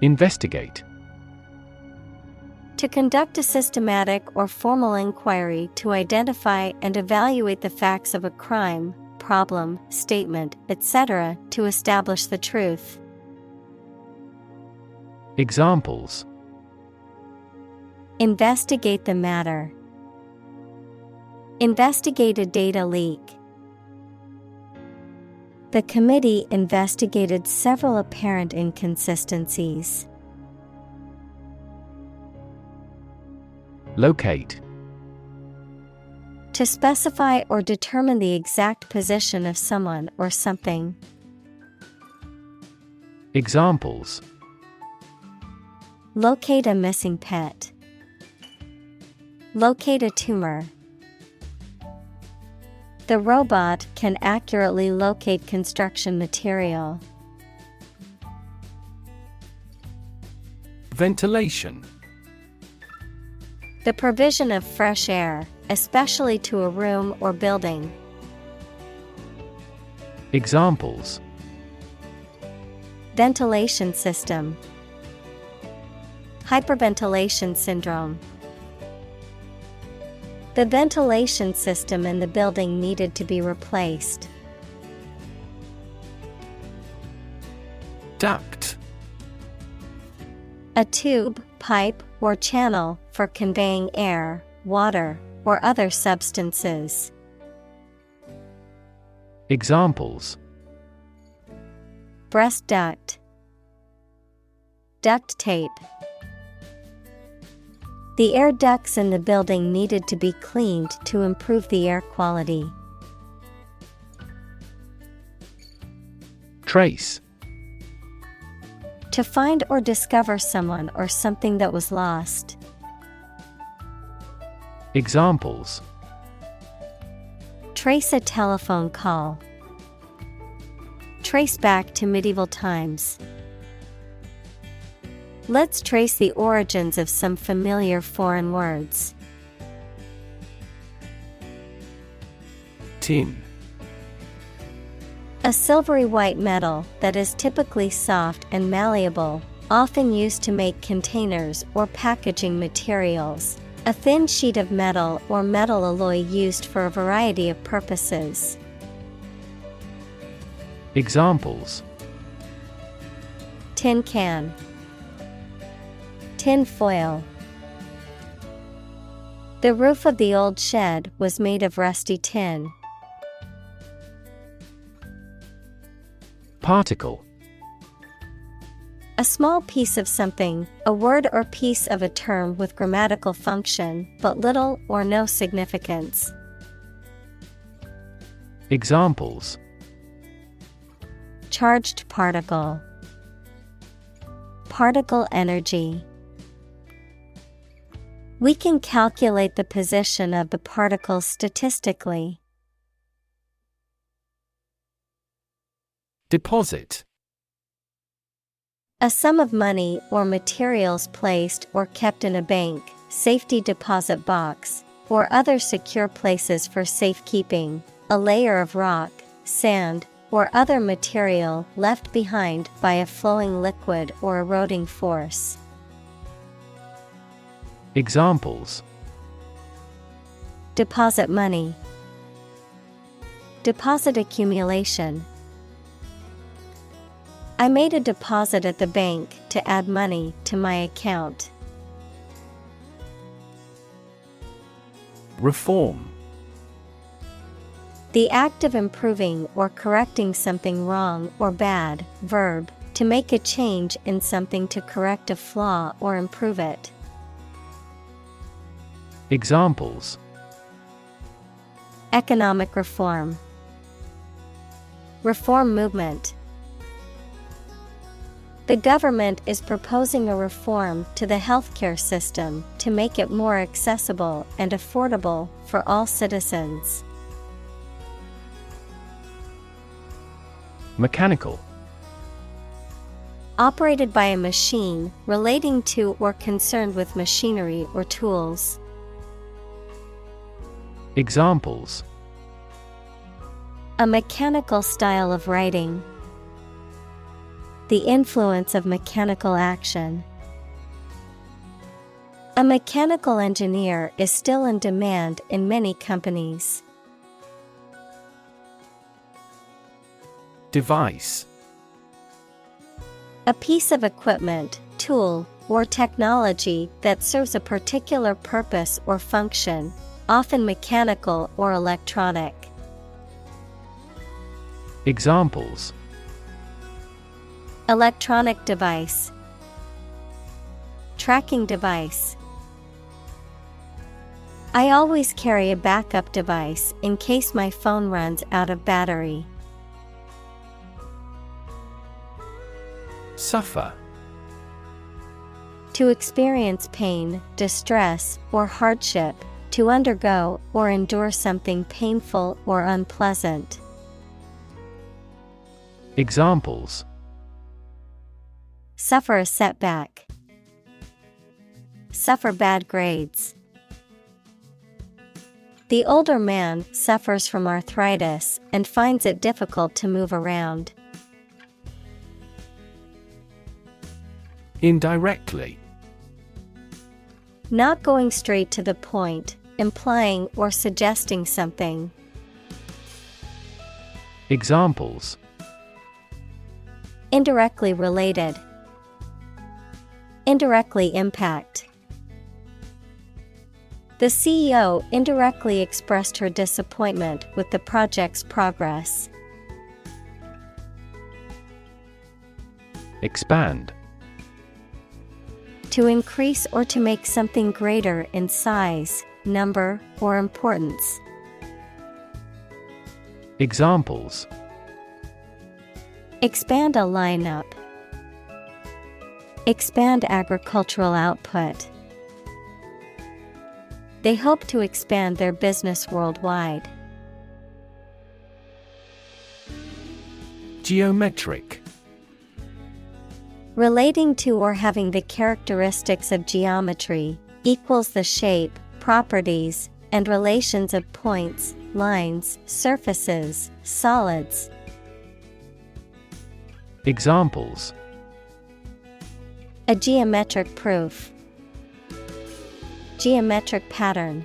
Investigate. To conduct a systematic or formal inquiry to identify and evaluate the facts of a crime, problem, statement, etc., to establish the truth. Examples: Investigate the matter. Investigate a data leak. The committee investigated several apparent inconsistencies. Locate. To specify or determine the exact position of someone or something. Examples: Locate a missing pet. Locate a tumor. The robot can accurately locate construction material. Ventilation. The provision of fresh air, especially to a room or building. Examples: Ventilation system. Hyperventilation syndrome. The ventilation system in the building needed to be replaced. Duct. A tube, pipe, or channel for conveying air, water, or other substances. Examples: Breast duct. Duct tape. The air ducts in the building needed to be cleaned to improve the air quality. Trace. To find or discover someone or something that was lost. Examples: Trace a telephone call. Trace back to medieval times. Let's trace the origins of some familiar foreign words. Tin. A silvery white metal that is typically soft and malleable, often used to make containers or packaging materials. A thin sheet of metal or metal alloy used for a variety of purposes. Examples: Tin can. Tin foil. The roof of the old shed was made of rusty tin. Particle. A small piece of something, a word or piece of a term with grammatical function, but little or no significance. Examples: Charged particle. Particle energy. We can calculate the position of the particles statistically. Deposit. A sum of money or materials placed or kept in a bank, safety deposit box, or other secure places for safekeeping. A layer of rock, sand, or other material left behind by a flowing liquid or eroding force. Examples: Deposit money. Deposit accumulation. I made a deposit at the bank to add money to my account. Reform. The act of improving or correcting something wrong or bad. Verb, to make a change in something to correct a flaw or improve it. Examples: Economic reform. Reform movement. The government is proposing a reform to the healthcare system to make it more accessible and affordable for all citizens. Mechanical. Operated by a machine, relating to or concerned with machinery or tools. Examples: A mechanical style of writing. the influence of mechanical action. A mechanical engineer is still in demand in many companies. Device. A piece of equipment, tool, or technology that serves a particular purpose or function, often mechanical or electronic. Examples: electronic device, tracking device. I always carry a backup device in case my phone runs out of battery. Suffer. To experience pain, distress, or hardship, to undergo or endure something painful or unpleasant. Examples: suffer a setback, suffer bad grades. The older man suffers from arthritis and finds it difficult to move around. Indirectly. Not going straight to the point, implying or suggesting something. Examples: indirectly related, indirectly impact. The CEO indirectly expressed her disappointment with the project's progress. Expand. To increase or to make something greater in size, number, or importance. Examples: expand a lineup, expand agricultural output. They hope to expand their business worldwide. Geometric. Relating to or having the characteristics of geometry, equals the shape, properties, and relations of points, lines, surfaces, solids. Examples: a geometric proof, geometric pattern.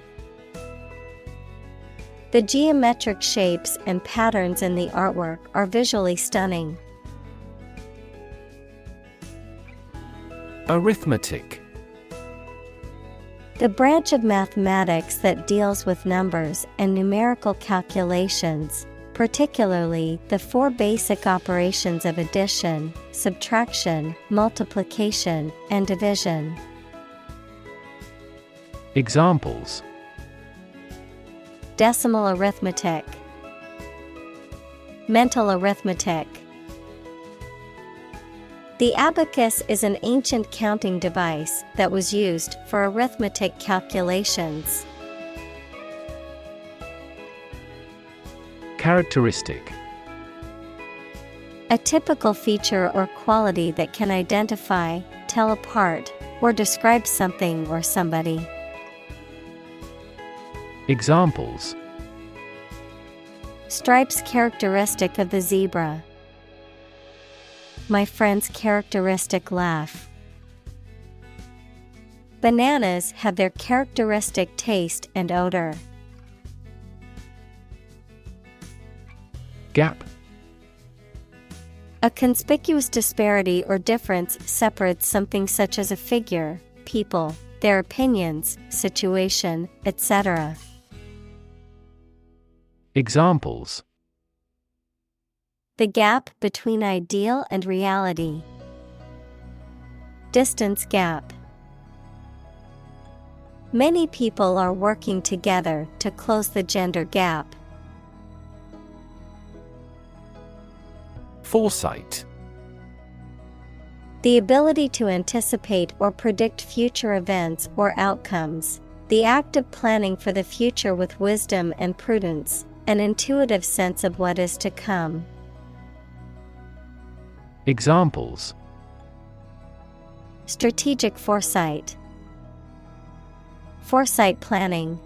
The geometric shapes and patterns in the artwork are visually stunning. Arithmetic. The branch of mathematics that deals with numbers and numerical calculations, particularly the four basic operations of addition, subtraction, multiplication, and division. Examples: decimal arithmetic, mental arithmetic. The abacus is an ancient counting device that was used for arithmetic calculations. Characteristic. A typical feature or quality that can identify, tell apart, or describe something or somebody. Examples: stripes characteristic of the zebra. My friend's characteristic laugh. Bananas have their characteristic taste and odor. Gap. A conspicuous disparity or difference separates something such as a figure, people, their opinions, situation, etc. Examples: the gap between ideal and reality. Distance gap. Many people are working together to close the gender gap. Foresight. The ability to anticipate or predict future events or outcomes. The act of planning for the future with wisdom and prudence, an intuitive sense of what is to come. Examples: strategic foresight, foresight planning.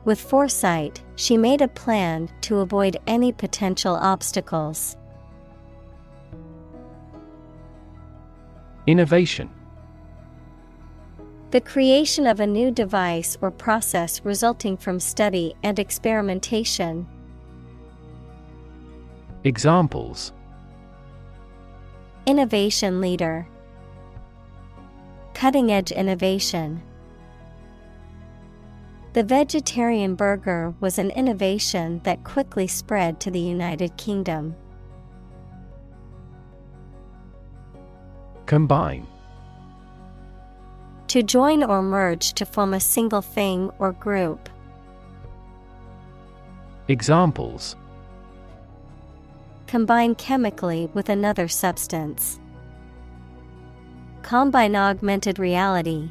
With foresight, she made a plan to avoid any potential obstacles. Innovation. The creation of a new device or process resulting from study and experimentation. Examples: Innovation leader. Cutting-edge innovation. The vegetarian burger was an innovation that quickly spread to the United Kingdom. Combine. To join or merge to form a single thing or group. Examples: Combine chemically with another substance. Combine augmented reality.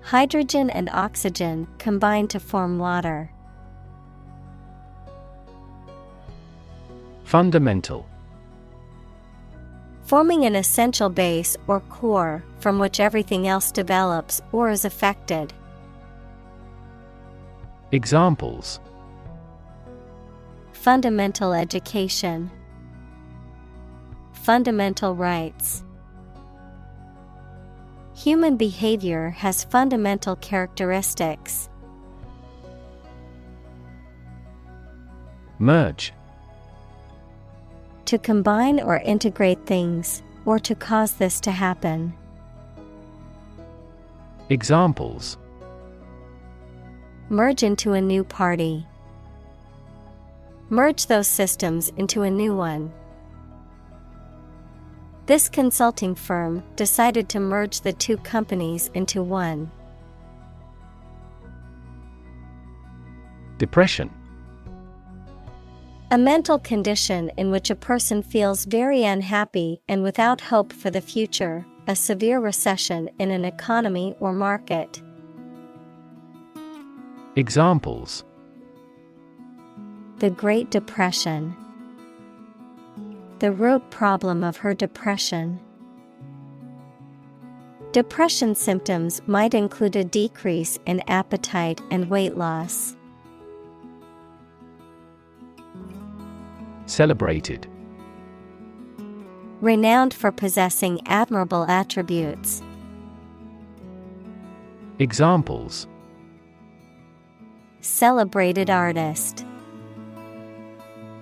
Hydrogen and oxygen combine to form water. Fundamental. Forming an essential base or core from which everything else develops or is affected. Examples: Fundamental education. Fundamental rights. Human behavior has fundamental characteristics. Merge. To combine or integrate things, or to cause this to happen. Examples: Merge into a new party. Merge those systems into a new one. This consulting firm decided to merge the two companies into one. Depression. A mental condition in which a person feels very unhappy and without hope for the future, a severe recession in an economy or market. Examples: The Great Depression. The root problem of her depression. Depression symptoms might include a decrease in appetite and weight loss. Celebrated. Renowned for possessing admirable attributes. Examples: Celebrated artist.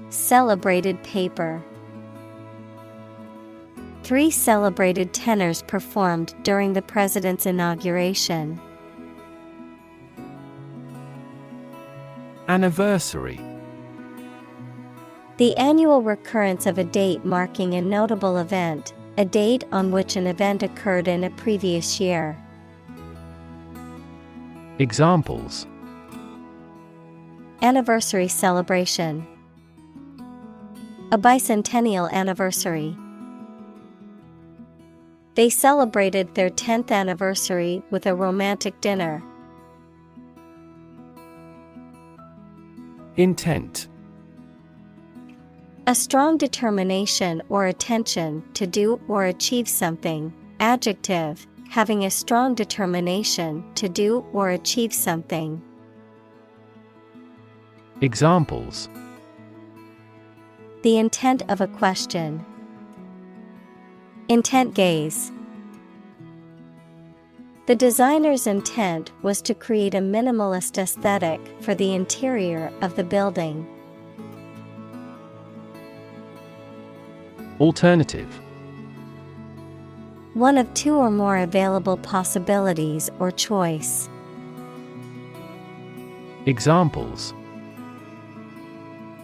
Celebrated paper. 3 celebrated tenors performed during the president's inauguration. Anniversary. The annual recurrence of a date marking a notable event, a date on which an event occurred in a previous year. Examples: Anniversary celebration. A bicentennial anniversary. They celebrated their 10th anniversary with a romantic dinner. Intent. A strong determination or attention to do or achieve something. Adjective, having a strong determination to do or achieve something. Examples: The intent of a question. Intent gaze. The designer's intent was to create a minimalist aesthetic for the interior of the building. Alternative. One of 2 or more available possibilities or choice. Examples: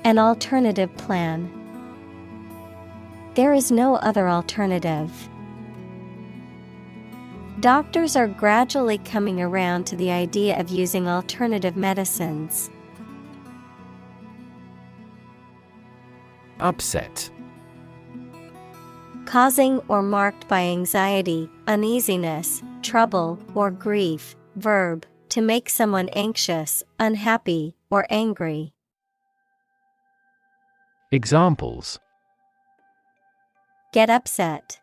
An alternative plan. There is no other alternative. Doctors are gradually coming around to the idea of using alternative medicines. Upset. Causing or marked by anxiety, uneasiness, trouble, or grief. Verb, to make someone anxious, unhappy, or angry. Examples: Get upset.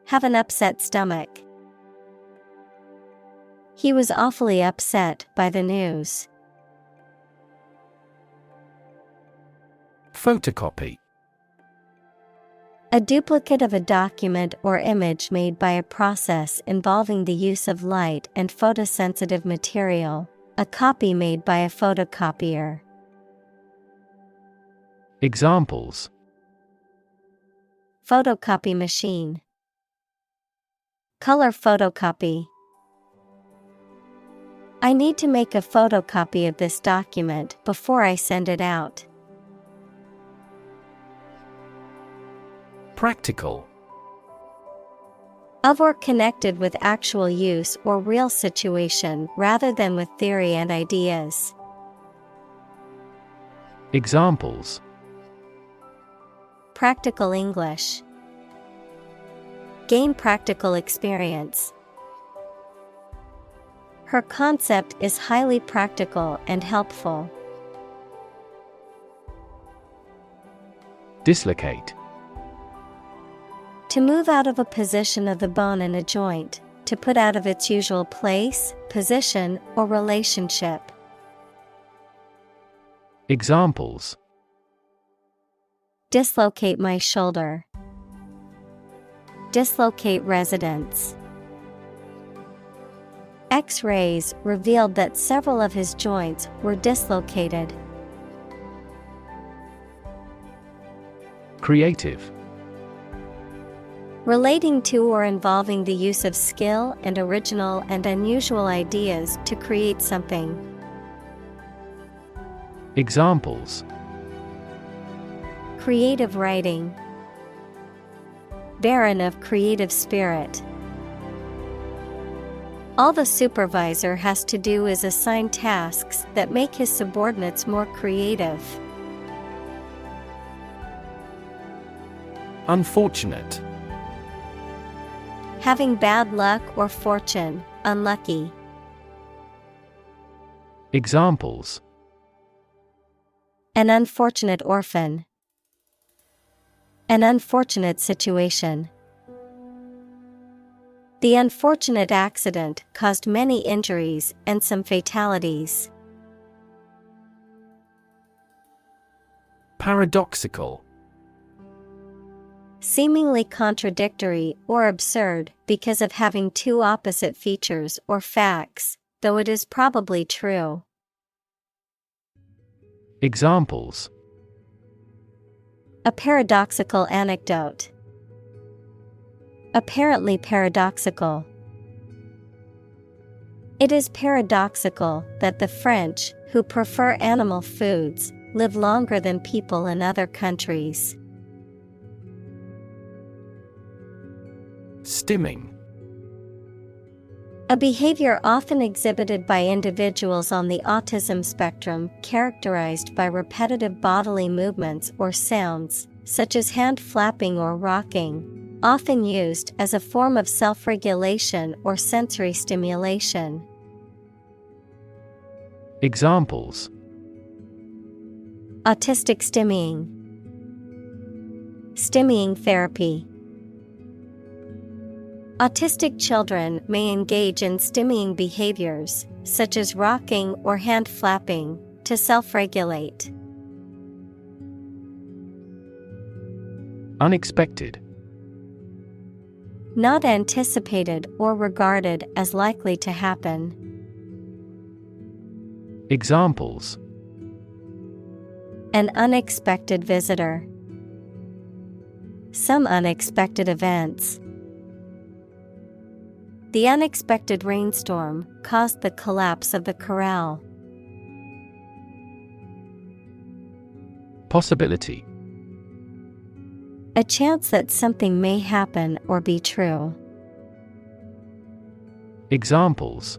Have an upset stomach. He was awfully upset by the news. Photocopy. A duplicate of a document or image made by a process involving the use of light and photosensitive material. A copy made by a photocopier. Examples: Photocopy machine. Color photocopy. I need to make a photocopy of this document before I send it out. Practical. Of or connected with actual use or real situation rather than with theory and ideas. Examples: Practical English. Gain practical experience. Her concept is highly practical and helpful. Dislocate. To move out of a position of the bone in a joint, to put out of its usual place, position, or relationship. Examples: Dislocate my shoulder. Dislocate residence. X-rays revealed that several of his joints were dislocated. Creative. Relating to or involving the use of skill and original and unusual ideas to create something. Examples: Creative writing. Barren of creative spirit. All the supervisor has to do is assign tasks that make his subordinates more creative. Unfortunate. Having bad luck or fortune, unlucky. Examples: An unfortunate orphan. An unfortunate situation. The unfortunate accident caused many injuries and some fatalities. Paradoxical. Seemingly contradictory or absurd because of having two opposite features or facts, though it is probably true. Examples: A paradoxical anecdote. Apparently paradoxical. It is paradoxical that the French, who prefer animal foods, live longer than people in other countries. Stimming. A behavior often exhibited by individuals on the autism spectrum characterized by repetitive bodily movements or sounds, such as hand flapping or rocking, often used as a form of self-regulation or sensory stimulation. Examples: Autistic stimming. Stimming therapy. Autistic children may engage in stimming behaviors, such as rocking or hand flapping, to self-regulate. Unexpected. Not anticipated or regarded as likely to happen. Examples: An unexpected visitor. Some unexpected events. The unexpected rainstorm caused the collapse of the corral. Possibility. A chance that something may happen or be true. Examples: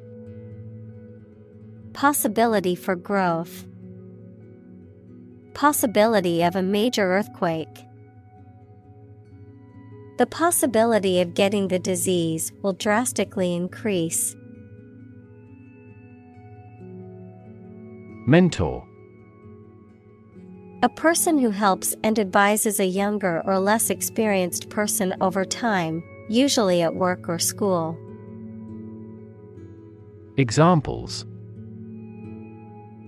Possibility for growth. Possibility of a major earthquake. The possibility of getting the disease will drastically increase. Mentor. A person who helps and advises a younger or less experienced person over time, usually at work or school. Examples: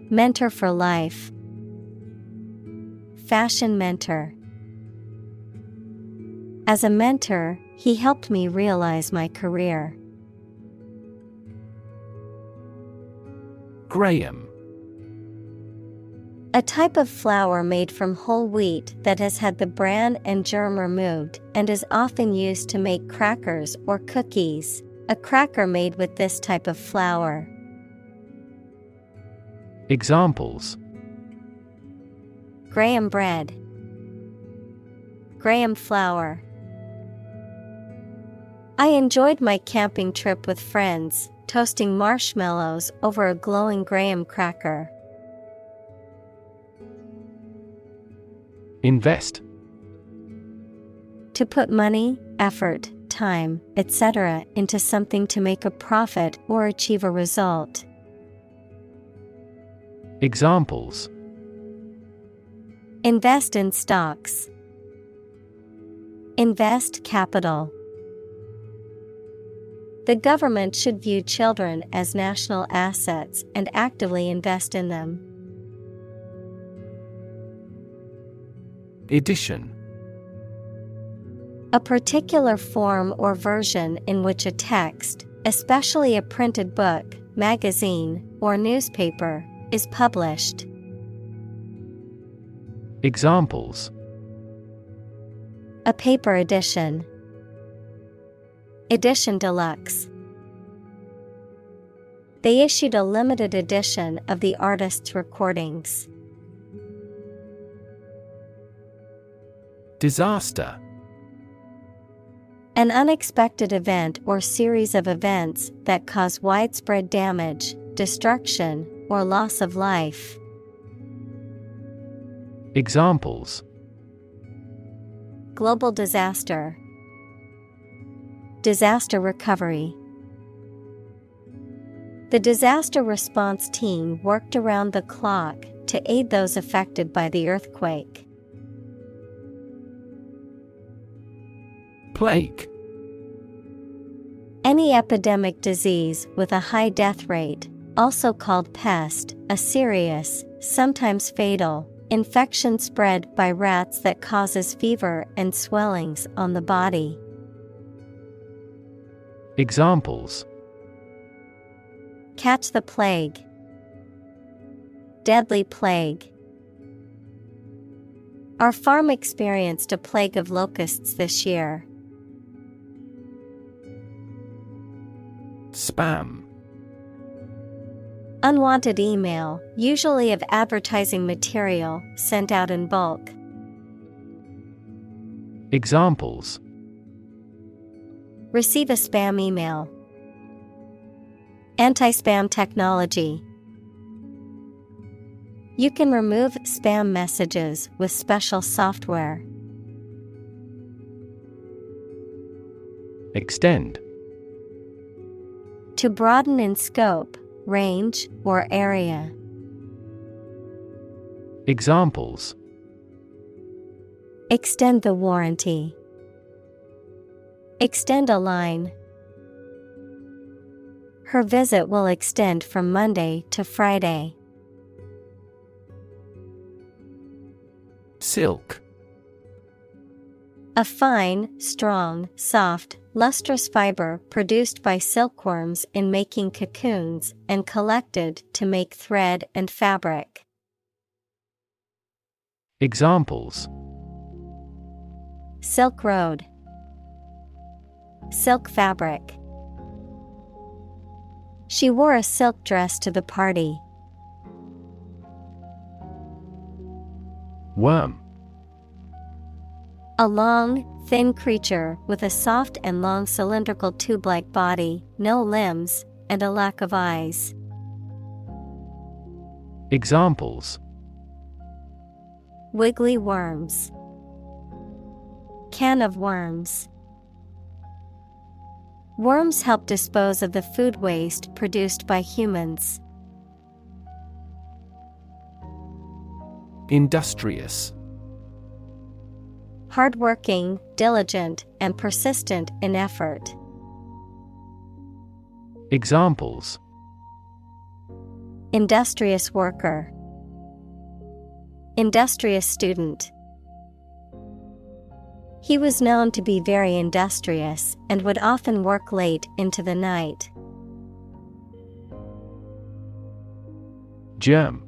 Mentor for life. Fashion mentor. As a mentor, he helped me realize my career. Graham. A type of flour made from whole wheat that has had the bran and germ removed and is often used to make crackers or cookies. A cracker made with this type of flour. Examples: Graham bread, Graham flour. I enjoyed my camping trip with friends, toasting marshmallows over a glowing graham cracker. Invest. To put money, effort, time, etc. into something to make a profit or achieve a result. Examples: Invest in stocks. Invest capital. The government should view children as national assets and actively invest in them. Edition. A particular form or version in which a text, especially a printed book, magazine, or newspaper, is published. Examples: A paper edition. Edition deluxe. They issued a limited edition of the artist's recordings. Disaster. An unexpected event or series of events that cause widespread damage, destruction, or loss of life. Examples: Global disaster. Disaster recovery. The disaster response team worked around the clock to aid those affected by the earthquake. Plague. Any epidemic disease with a high death rate, also called pest, a serious, sometimes fatal, infection spread by rats that causes fever and swellings on the body. Examples: Catch the plague. Deadly plague. Our farm experienced a plague of locusts this year. Spam. Unwanted email, usually of advertising material, sent out in bulk. Examples: Receive a spam email. Anti-spam technology. You can remove spam messages with special software. Extend. To broaden in scope, range, or area. Examples: Extend the warranty. Extend a line. Her visit will extend from Monday to Friday. Silk. A fine, strong, soft, lustrous fiber produced by silkworms in making cocoons and collected to make thread and fabric. Examples: Silk road. Silk fabric. She wore a silk dress to the party. Worm. A long, thin creature with a soft and long cylindrical tube-like body, no limbs, and a lack of eyes. Examples: Wiggly worms. Can of worms. Worms help dispose of the food waste produced by humans. Industrious. Hardworking, diligent, and persistent in effort. Examples: Industrious worker. Industrious student. He was known to be very industrious and would often work late into the night. Germ.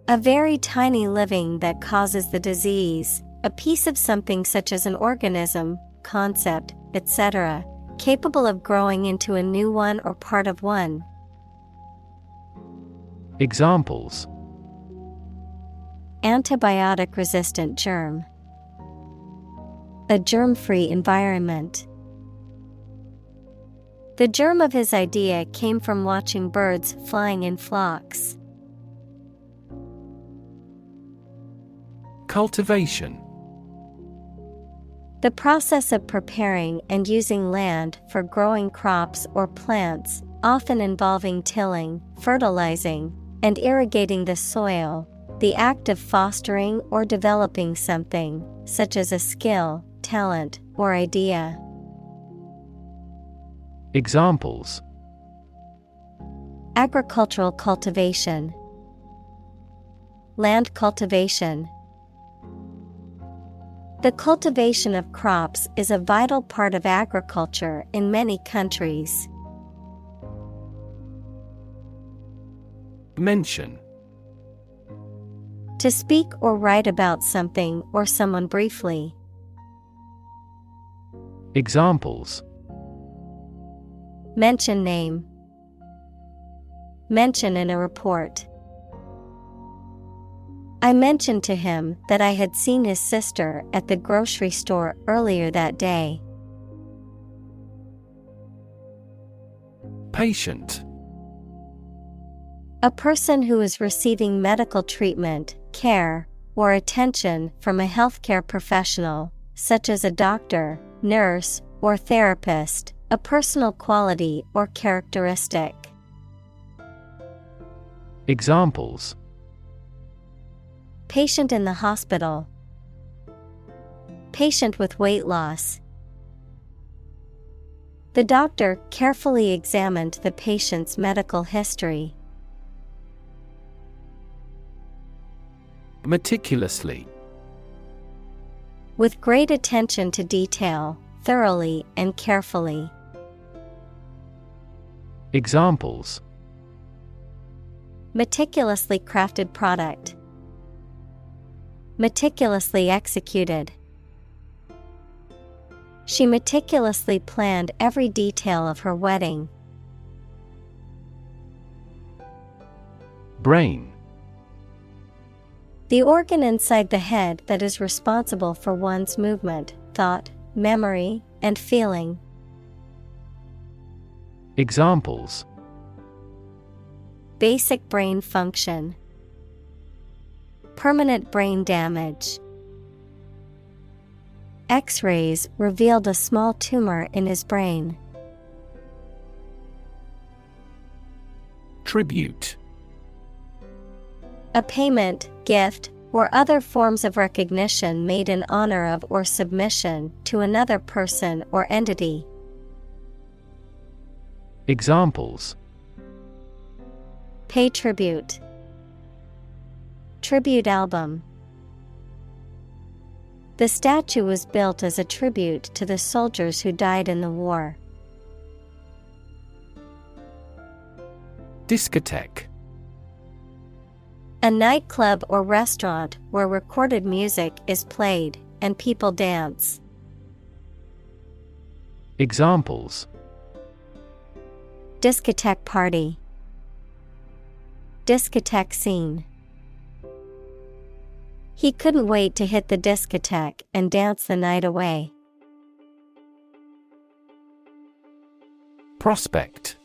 A very tiny living that causes the disease, a piece of something such as an organism, concept, etc., capable of growing into a new one or part of one. Examples: Antibiotic-resistant germ. A germ-free environment. The germ of his idea came from watching birds flying in flocks. Cultivation. The process of preparing and using land for growing crops or plants, often involving tilling, fertilizing, and irrigating the soil, the act of fostering or developing something, such as a skill, talent, or idea. Examples: Agricultural cultivation. Land cultivation. The cultivation of crops is a vital part of agriculture in many countries. Mention. To speak or write about something or someone briefly. Examples: Mention name. Mention in a report. I mentioned to him that I had seen his sister at the grocery store earlier that day. Patient. A person who is receiving medical treatment, care, or attention from a healthcare professional, such as a doctor, nurse, or therapist, a personal quality or characteristic. Examples: Patient in the hospital. Patient with weight loss. The doctor carefully examined the patient's medical history. Meticulously. With great attention to detail, thoroughly and carefully. Examples: Meticulously crafted product. Meticulously executed. She meticulously planned every detail of her wedding. Brain. The organ inside the head that is responsible for one's movement, thought, memory, and feeling. Examples: Basic brain function. Permanent brain damage. X-rays revealed a small tumor in his brain. Tribute. A payment, gift, or other forms of recognition made in honor of or submission to another person or entity. Examples: Pay tribute. Tribute album. The statue was built as a tribute to the soldiers who died in the war. Discotheque. A nightclub or restaurant where recorded music is played and people dance. Examples: Discotheque party. Discotheque scene. He couldn't wait to hit the discotheque and dance the night away. Prospect.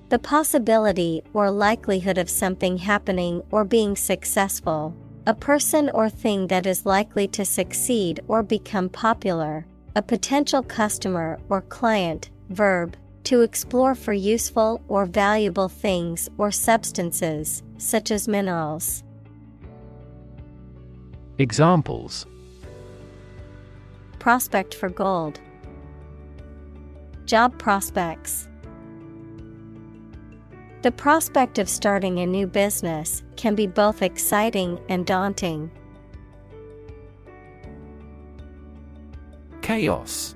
The possibility or likelihood of something happening or being successful, a person or thing that is likely to succeed or become popular, a potential customer or client. Verb, to explore for useful or valuable things or substances, such as minerals. Examples: Prospect for gold. Job prospects. The prospect of starting a new business can be both exciting and daunting. Chaos.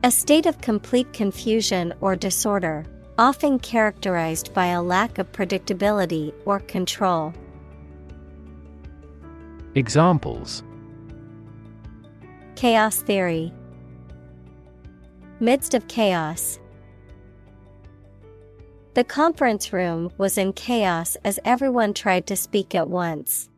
A state of complete confusion or disorder, often characterized by a lack of predictability or control. Examples: Chaos theory. Midst of chaos. The conference room was in chaos as everyone tried to speak at once.